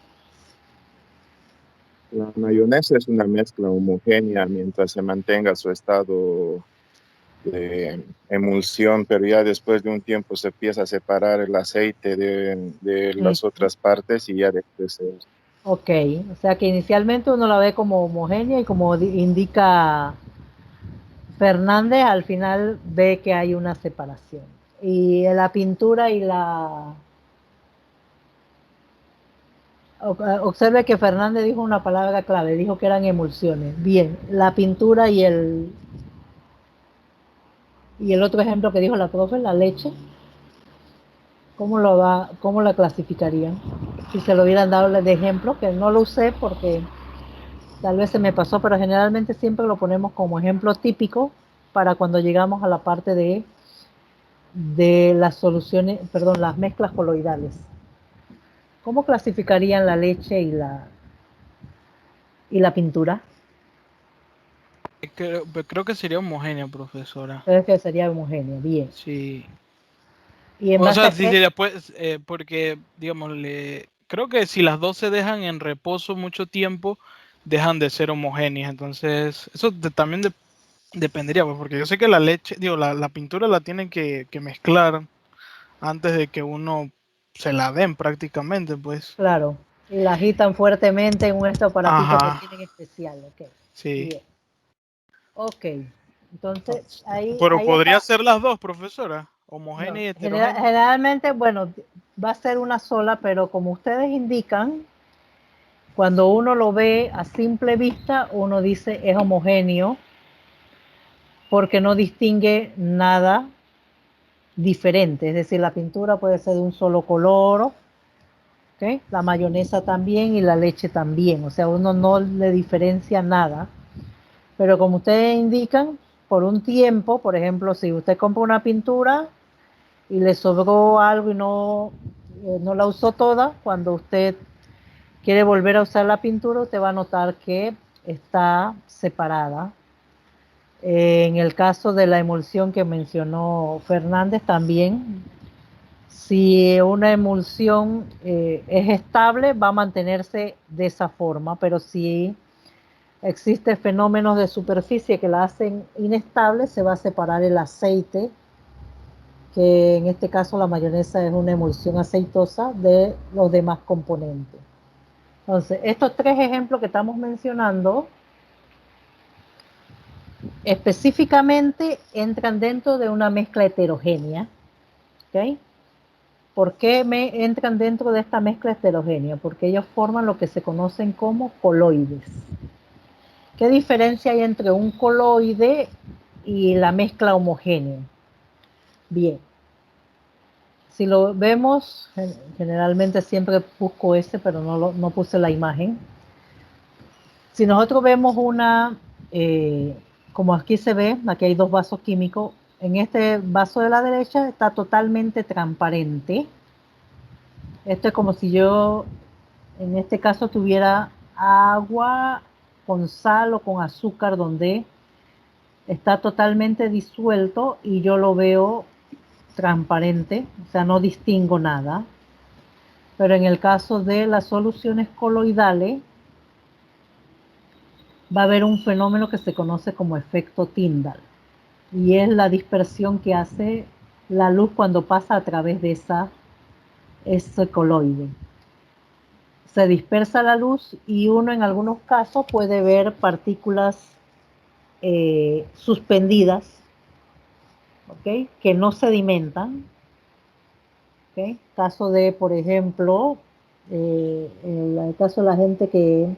La mayonesa es una mezcla homogénea mientras se mantenga su estado de emulsión, pero ya después de un tiempo se empieza a separar el aceite de las otras partes y ya después es... Ok, o sea que inicialmente uno la ve como homogénea y como indica Fernández, al final ve que hay una separación. Y la pintura y observe que Fernández dijo una palabra clave, dijo que eran emulsiones. Bien, la pintura y el otro ejemplo que dijo la profe, la leche, ¿cómo la clasificarían? Si se lo hubieran dado de ejemplo, que no lo usé porque tal vez se me pasó, pero generalmente siempre lo ponemos como ejemplo típico para cuando llegamos a la parte de las soluciones, perdón, las mezclas coloidales. ¿Cómo clasificarían la leche y la pintura? Creo que sería homogénea, profesora. Creo que sería homogéneo, bien. Sí. Y en O base sea, a sí, qué, después, porque, digamos, creo que si las dos se dejan en reposo mucho tiempo, dejan de ser homogéneas. Entonces, eso también dependería, pues, porque yo sé que la leche, digo, la pintura la tienen que mezclar antes de que uno se la den prácticamente, pues. claro, y la agitan fuertemente en un aparatito que Ajá, tienen especial, ok. sí. Bien. Ok, entonces ahí Pero podría está. ser las dos, profesora, No, homogénea y heterogénea. generalmente, bueno, va a ser una sola, pero como ustedes indican, cuando uno lo ve a simple vista, uno dice es homogéneo porque no distingue nada diferente. Es decir, la pintura puede ser de un solo color, ¿okay? La mayonesa también y la leche también. O sea, uno no le diferencia nada. Pero como ustedes indican, por un tiempo, por ejemplo, si usted compra una pintura y le sobró algo y no la usó toda, cuando usted quiere volver a usar la pintura, usted va a notar que está separada. En el caso de la emulsión que mencionó Fernández también, si una emulsión es estable, va a mantenerse de esa forma, pero si existen fenómenos de superficie que la hacen inestable, se va a separar el aceite, que en este caso la mayonesa es una emulsión aceitosa, de los demás componentes. Entonces, estos tres ejemplos que estamos mencionando específicamente entran dentro de una mezcla heterogénea. ¿Okay? ¿Por qué entran dentro de esta mezcla heterogénea? Porque ellos forman lo que se conocen como coloides. ¿Qué diferencia hay entre un coloide y la mezcla homogénea? Bien, si lo vemos, generalmente siempre busco ese, pero no puse la imagen. Si nosotros vemos una, como aquí se ve, aquí hay dos vasos químicos. En este vaso de la derecha está totalmente transparente. Esto es como si yo, en este caso, tuviera agua con sal o con azúcar donde está totalmente disuelto y yo lo veo transparente, o sea, no distingo nada. Pero en el caso de las soluciones coloidales, va a haber un fenómeno que se conoce como efecto Tyndall, y es la dispersión que hace la luz cuando pasa a través de ese coloide. Se dispersa la luz y uno en algunos casos puede ver partículas suspendidas, ¿okay? Que no sedimentan. ¿Okay? Caso de, por ejemplo, en el caso de la gente que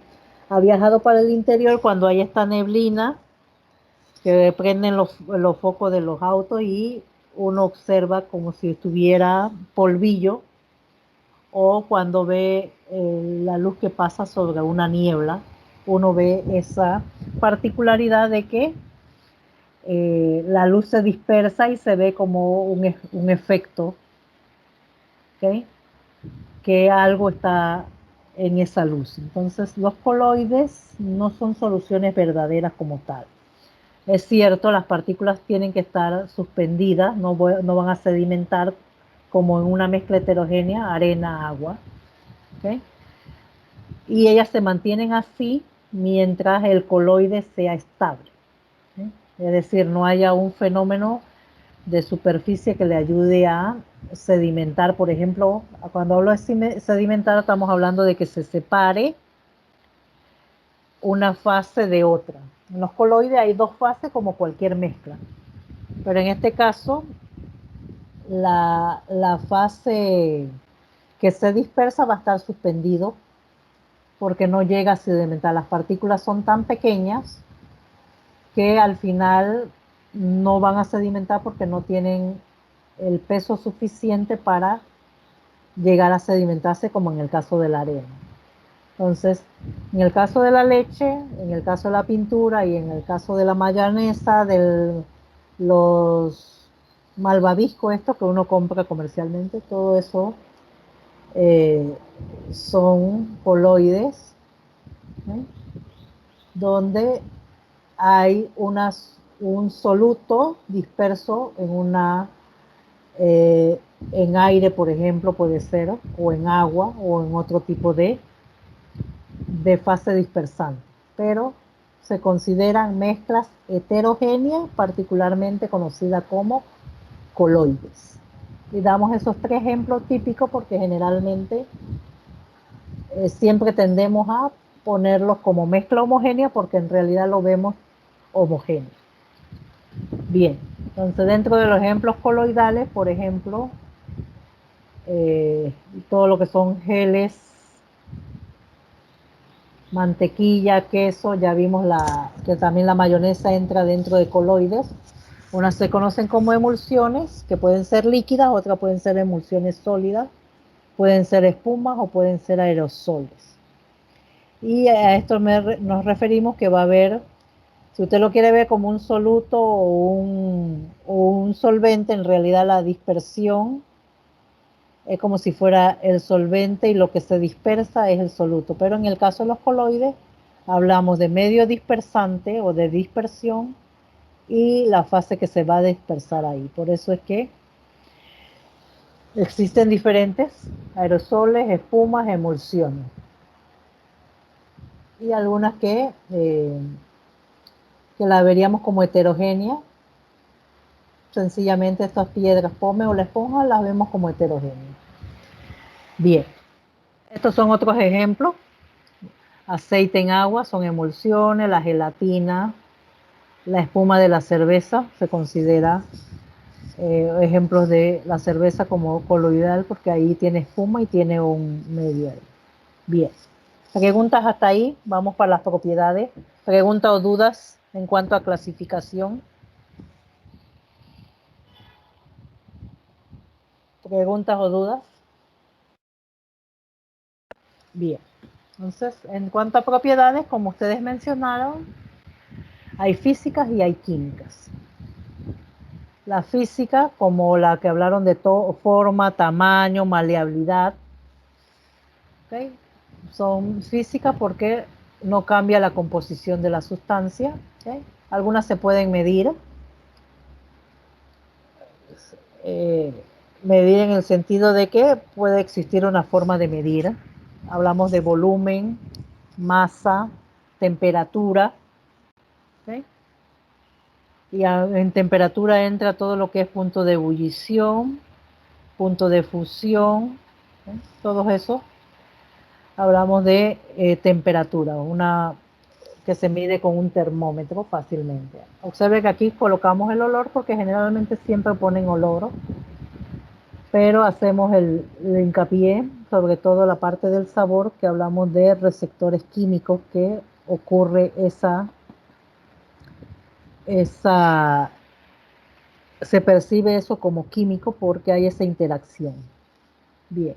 ha viajado para el interior, cuando hay esta neblina, que prenden los focos de los autos y uno observa como si estuviera polvillo, o cuando ve la luz que pasa sobre una niebla, uno ve esa particularidad de que la luz se dispersa y se ve como un efecto, ¿okay? Que algo está en esa luz. Entonces, los coloides no son soluciones verdaderas como tal. Es cierto, las partículas tienen que estar suspendidas, no van a sedimentar como en una mezcla heterogénea, arena, agua. ¿Okay? Y ellas se mantienen así mientras el coloide sea estable. ¿Okay? Es decir, no haya un fenómeno de superficie que le ayude a sedimentar. Por ejemplo, cuando hablo de sedimentar, estamos hablando de que se separe una fase de otra. En los coloides hay dos fases como cualquier mezcla, pero en este caso la fase que se dispersa va a estar suspendido porque no llega a sedimentar. Las partículas son tan pequeñas que al final no van a sedimentar porque no tienen el peso suficiente para llegar a sedimentarse, como en el caso de la arena. Entonces, en el caso de la leche, en el caso de la pintura y en el caso de la mayonesa, de los malvaviscos, estos que uno compra comercialmente, todo eso son coloides, ¿eh? Donde hay un soluto disperso en aire, por ejemplo, puede ser, o en agua, o en otro tipo de fase dispersante, pero se consideran mezclas heterogéneas, particularmente conocidas como coloides. Y damos esos tres ejemplos típicos porque generalmente siempre tendemos a ponerlos como mezcla homogénea porque en realidad lo vemos homogéneo. Bien, entonces dentro de los ejemplos coloidales, por ejemplo, todo lo que son geles, mantequilla, queso, ya vimos que también la mayonesa entra dentro de coloides. Unas se conocen como emulsiones, que pueden ser líquidas, otras pueden ser emulsiones sólidas, pueden ser espumas o pueden ser aerosoles. Y a esto nos referimos que va a haber, si usted lo quiere ver como un soluto o un solvente, en realidad la dispersión es como si fuera el solvente y lo que se dispersa es el soluto. Pero en el caso de los coloides hablamos de medio dispersante o de dispersión y la fase que se va a dispersar ahí. Por eso es que existen diferentes aerosoles, espumas, emulsiones. y algunas que la veríamos como heterogénea. Sencillamente estas piedras pómez o la esponja las vemos como heterogéneas. Bien, estos son otros ejemplos. Aceite en agua son emulsiones, la gelatina, la espuma de la cerveza se considera ejemplos de la cerveza como coloidal porque ahí tiene espuma y tiene un medio ahí. Bien, preguntas hasta ahí, vamos para las propiedades. Preguntas o dudas en cuanto a clasificación. ¿Preguntas o dudas? Bien, entonces en cuanto a propiedades, como ustedes mencionaron, hay físicas y hay químicas. La física, como la que hablaron de forma, tamaño, maleabilidad, ¿okay? Son físicas porque no cambia la composición de la sustancia. ¿Okay? Algunas se pueden medir. Medir en el sentido de que puede existir una forma de medir. Hablamos de volumen, masa, temperatura. ¿Okay? Y en temperatura entra todo lo que es punto de ebullición, punto de fusión, ¿okay? Todo eso. Hablamos de temperatura, una que se mide con un termómetro fácilmente. Observe que aquí colocamos el olor porque generalmente siempre ponen olor, pero hacemos el hincapié sobre todo la parte del sabor, que hablamos de receptores químicos, que ocurre se percibe eso como químico porque hay esa interacción. Bien.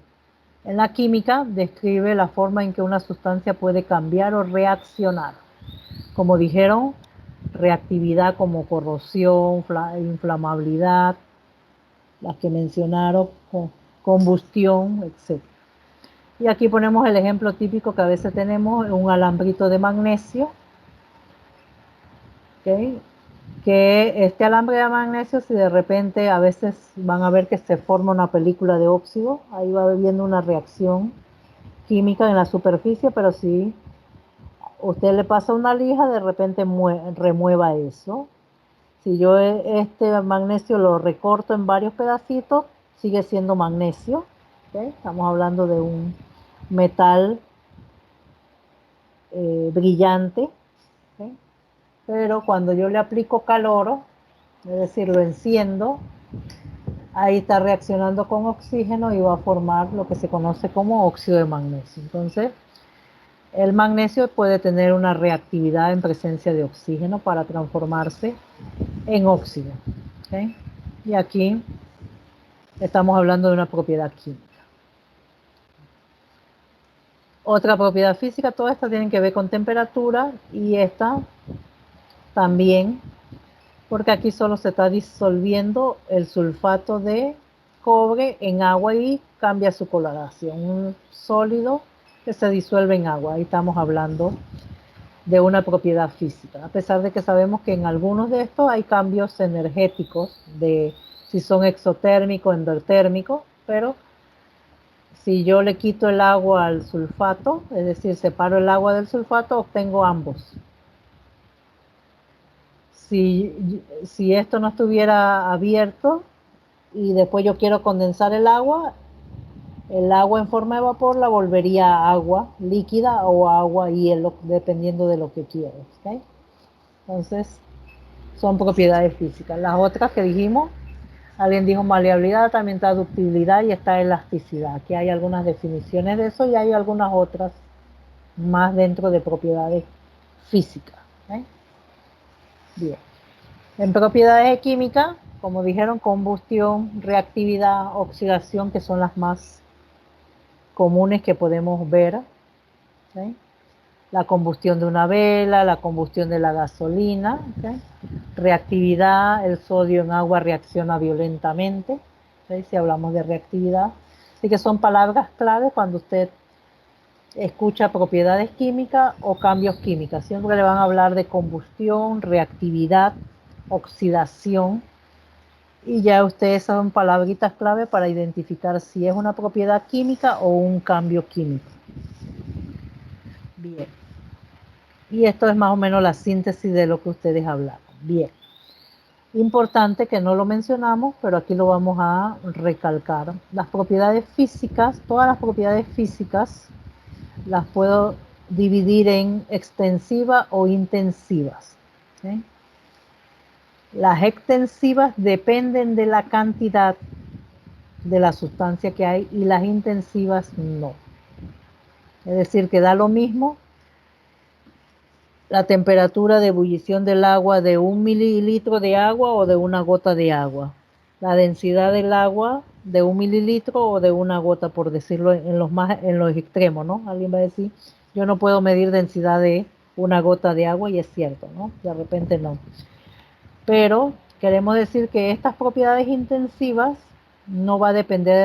En la química describe la forma en que una sustancia puede cambiar o reaccionar. Como dijeron, reactividad como corrosión, inflamabilidad, las que mencionaron, combustión, etc. Y aquí ponemos el ejemplo típico que a veces tenemos, un alambrito de magnesio, ¿okay? Que este alambre de magnesio, si de repente a veces van a ver que se forma una película de óxido, ahí va habiendo una reacción química en la superficie, pero si usted le pasa una lija, de repente remueva eso. Si yo este magnesio lo recorto en varios pedacitos, sigue siendo magnesio. ¿Okay? Estamos hablando de un metal brillante. ¿Okay? Pero cuando yo le aplico calor, es decir, lo enciendo, ahí está reaccionando con oxígeno y va a formar lo que se conoce como óxido de magnesio. Entonces, el magnesio puede tener una reactividad en presencia de oxígeno para transformarse en óxido. ¿Okay? Y aquí estamos hablando de una propiedad química. Otra propiedad física, todas estas tienen que ver con temperatura y esta también, porque aquí solo se está disolviendo el sulfato de cobre en agua y cambia su coloración. Un sólido que se disuelve en agua. Ahí estamos hablando de una propiedad física, a pesar de que sabemos que en algunos de estos hay cambios energéticos, de si son exotérmicos, endotérmicos, pero si yo le quito el agua al sulfato, es decir, separo el agua del sulfato, obtengo ambos. Si esto no estuviera abierto y después yo quiero condensar el agua en forma de vapor la volvería agua líquida o agua hielo, dependiendo de lo que quieras. ¿Okay? Entonces, son propiedades físicas. Las otras que dijimos, alguien dijo maleabilidad, también está ductilidad y está elasticidad. Aquí hay algunas definiciones de eso y hay algunas otras más dentro de propiedades físicas. ¿Okay? Bien. En propiedades de química, como dijeron, combustión, reactividad, oxidación, que son las más comunes que podemos ver. ¿Okay? La combustión de una vela, la combustión de la gasolina. ¿Okay? Reactividad, el sodio en agua reacciona violentamente. ¿Okay? Si hablamos de reactividad. Así que son palabras claves cuando usted escucha propiedades químicas o cambios químicos. Siempre le van a hablar de combustión, reactividad, oxidación. Y ya ustedes son palabritas clave para identificar si es una propiedad química o un cambio químico. Bien. Y esto es más o menos la síntesis de lo que ustedes hablaron. Bien. Importante que no lo mencionamos, pero aquí lo vamos a recalcar. Las propiedades físicas, todas las propiedades físicas las puedo dividir en extensivas o intensivas. ¿Sí? Las extensivas dependen de la cantidad de la sustancia que hay y las intensivas no. Es decir, que da lo mismo la temperatura de ebullición del agua de 1 mililitro de agua o de una gota de agua. La densidad del agua de 1 mililitro o de una gota, por decirlo en los extremos, ¿no? Alguien va a decir, yo no puedo medir densidad de una gota de agua, y es cierto, ¿no? De repente no. Pero queremos decir que estas propiedades intensivas no va a depender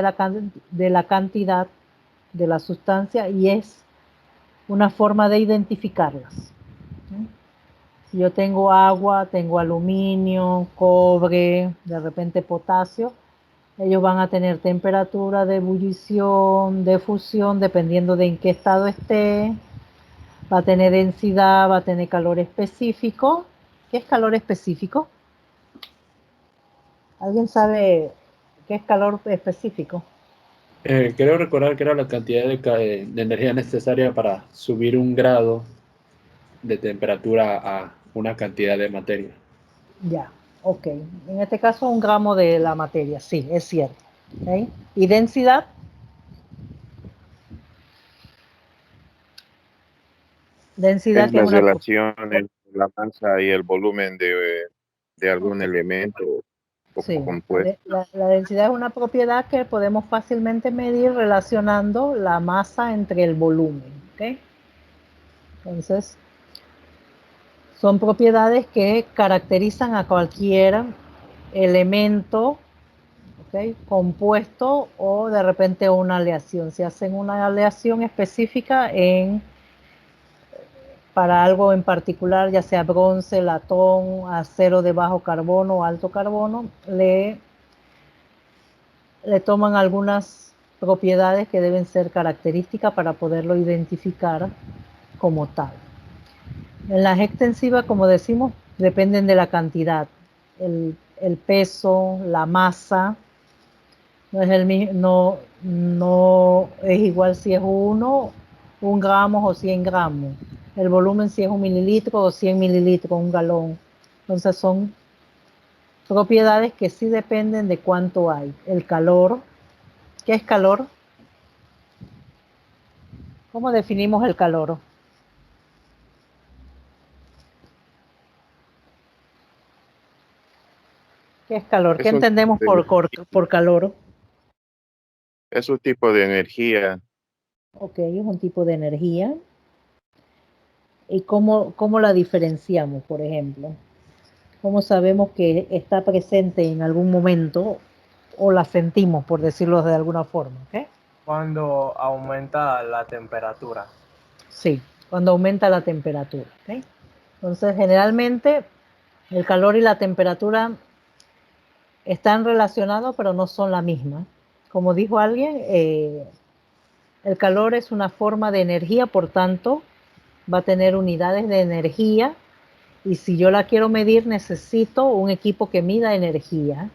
de la cantidad de la sustancia, y es una forma de identificarlas. Si yo tengo agua, tengo aluminio, cobre, de repente potasio, ellos van a tener temperatura de ebullición, de fusión, dependiendo de en qué estado esté. Va a tener densidad, va a tener calor específico. ¿Qué es calor específico? ¿Alguien sabe qué es calor específico? Creo recordar que era la cantidad de energía necesaria para subir 1 grado de temperatura a una cantidad de materia. Ya, ok. En este caso 1 gramo de la materia, sí, es cierto. ¿Okay? ¿Y densidad? Densidad, Es que es la una... relación entre la masa y el volumen de algún elemento o Sí, compuesto. la densidad es una propiedad que podemos fácilmente medir relacionando la masa entre el volumen. ¿Okay? Entonces, son propiedades que caracterizan a cualquier elemento, ¿okay? Compuesto, o de repente una aleación. Se hacen una aleación específica para algo en particular, ya sea bronce, latón, acero de bajo carbono o alto carbono, le toman algunas propiedades que deben ser características para poderlo identificar como tal. En las extensivas, como decimos, dependen de la cantidad, el peso, la masa. No es, no es igual si es 1 gramo o 100 gramos. El volumen si es 1 mililitro o 100 mililitros, 1 galón. Entonces son propiedades que sí dependen de cuánto hay. El calor. ¿Qué es calor? ¿Cómo definimos el calor? ¿Qué es calor? ¿Qué Es un tipo entendemos por calor? es un tipo de energía. Ok, es un tipo de energía. ¿Y cómo la diferenciamos, por ejemplo? ¿Cómo sabemos que está presente en algún momento o la sentimos, por decirlo de alguna forma? ¿Okay? Cuando aumenta la temperatura. Sí, cuando aumenta la temperatura. ¿Okay? Entonces, generalmente, el calor y la temperatura están relacionados, pero no son la misma. Como dijo alguien, el calor es una forma de energía, por tanto, va a tener unidades de energía, y si yo la quiero medir, necesito un equipo que mida energía.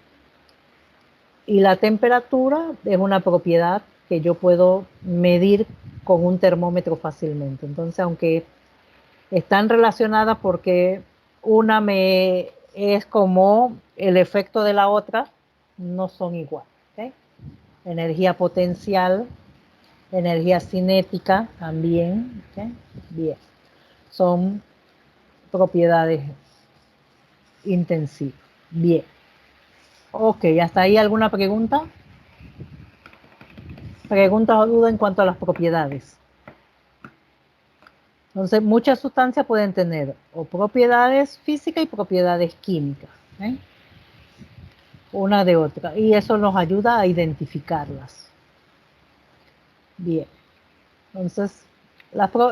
Y la temperatura es una propiedad que yo puedo medir con un termómetro fácilmente. Entonces, aunque están relacionadas porque una es como el efecto de la otra, no son iguales. ¿Okay? Energía potencial, energía cinética también. ¿Okay? Bien, son propiedades intensivas. Bien. Ok, ¿hasta ahí alguna pregunta? ¿Preguntas o dudas en cuanto a las propiedades? Entonces, muchas sustancias pueden tener o propiedades físicas y propiedades químicas, ¿eh? Una de otra, y eso nos ayuda a identificarlas. Bien, entonces,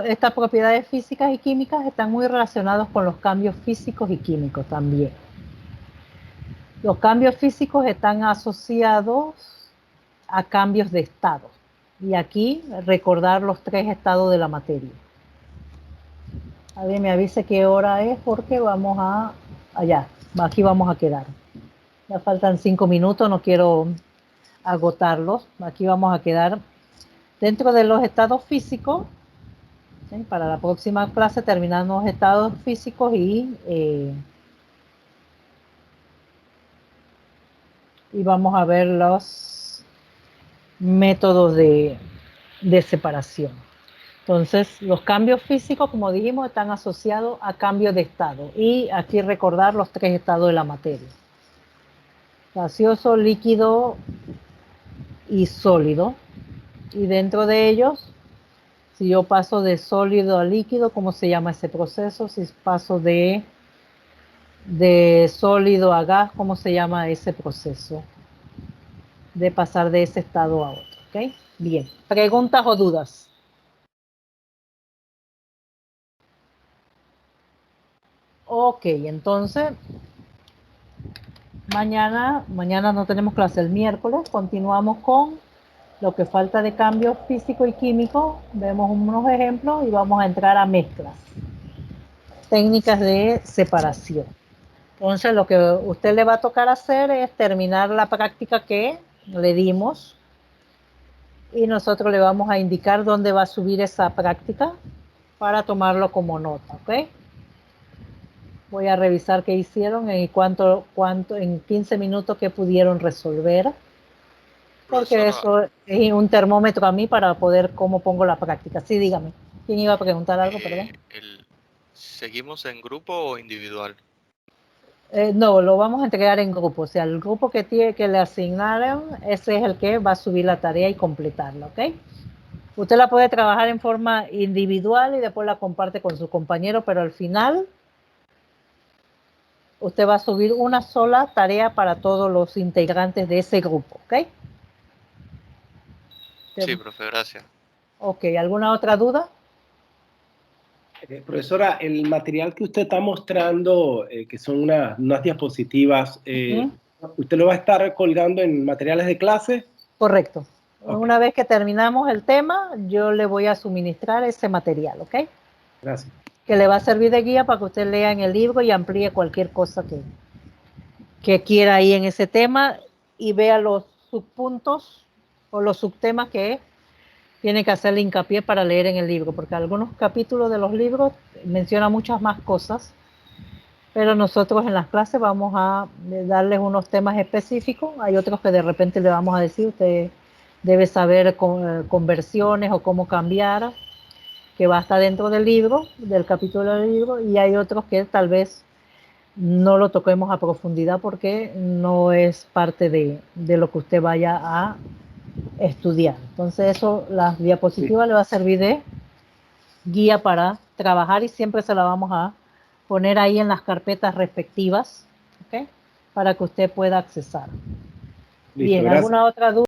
estas propiedades físicas y químicas están muy relacionadas con los cambios físicos y químicos también. Los cambios físicos están asociados a cambios de estado. Y aquí recordar los 3 estados de la materia. Alguien me avise qué hora es porque vamos a... Allá, aquí vamos a quedar. Ya faltan 5 minutos, no quiero agotarlos. Aquí vamos a quedar dentro de los estados físicos. ¿Sí? Para la próxima clase terminamos los estados físicos y vamos a ver los métodos de separación. Entonces, los cambios físicos, como dijimos, están asociados a cambios de estado. Y aquí recordar los 3 estados de la materia: gaseoso, líquido y sólido. Y dentro de ellos, si yo paso de sólido a líquido, ¿cómo se llama ese proceso? Si paso de sólido a gas, ¿cómo se llama ese proceso? De pasar de ese estado a otro. ¿Ok? Bien. ¿Preguntas o dudas? Ok, entonces mañana no tenemos clase, el miércoles continuamos con lo que falta de cambio físico y químico. Vemos unos ejemplos y vamos a entrar a mezclas, técnicas de separación. Entonces lo que usted le va a tocar hacer es terminar la práctica que le dimos y nosotros le vamos a indicar dónde va a subir esa práctica para tomarlo como nota, ¿ok? Voy a revisar qué hicieron y cuánto en 15 minutos que pudieron resolver. Porque eso es un termómetro a mí para poder cómo pongo la práctica. Sí, dígame. ¿Quién iba a preguntar algo, perdón? ¿Seguimos en grupo o individual? No, lo vamos a entregar en grupo. O sea, el grupo que le asignaron, ese es el que va a subir la tarea y completarla, ¿ok? Usted la puede trabajar en forma individual y después la comparte con su compañero, pero al final usted va a subir una sola tarea para todos los integrantes de ese grupo, ¿ok? Sí, profe, gracias. Ok, ¿alguna otra duda? Profesora, el material que usted está mostrando, que son unas diapositivas, ¿usted lo va a estar colgando en materiales de clase? Correcto. Okay. Una vez que terminamos el tema, yo le voy a suministrar ese material, ¿ok? Gracias. Que le va a servir de guía para que usted lea en el libro y amplíe cualquier cosa que quiera ahí en ese tema y vea los subpuntos o los subtemas que tiene que hacerle hincapié para leer en el libro, porque algunos capítulos de los libros mencionan muchas más cosas, pero nosotros en las clases vamos a darles unos temas específicos. Hay otros que de repente le vamos a decir, usted debe saber conversiones o cómo cambiar, que va a estar dentro del libro, del capítulo del libro, y hay otros que tal vez no lo toquemos a profundidad porque no es parte de lo que usted vaya a estudiar. Entonces eso, las diapositivas le va a servir de guía para trabajar y siempre se la vamos a poner ahí en las carpetas respectivas, ¿ok? Para que usted pueda accesar. Listo, bien, ¿alguna otra duda?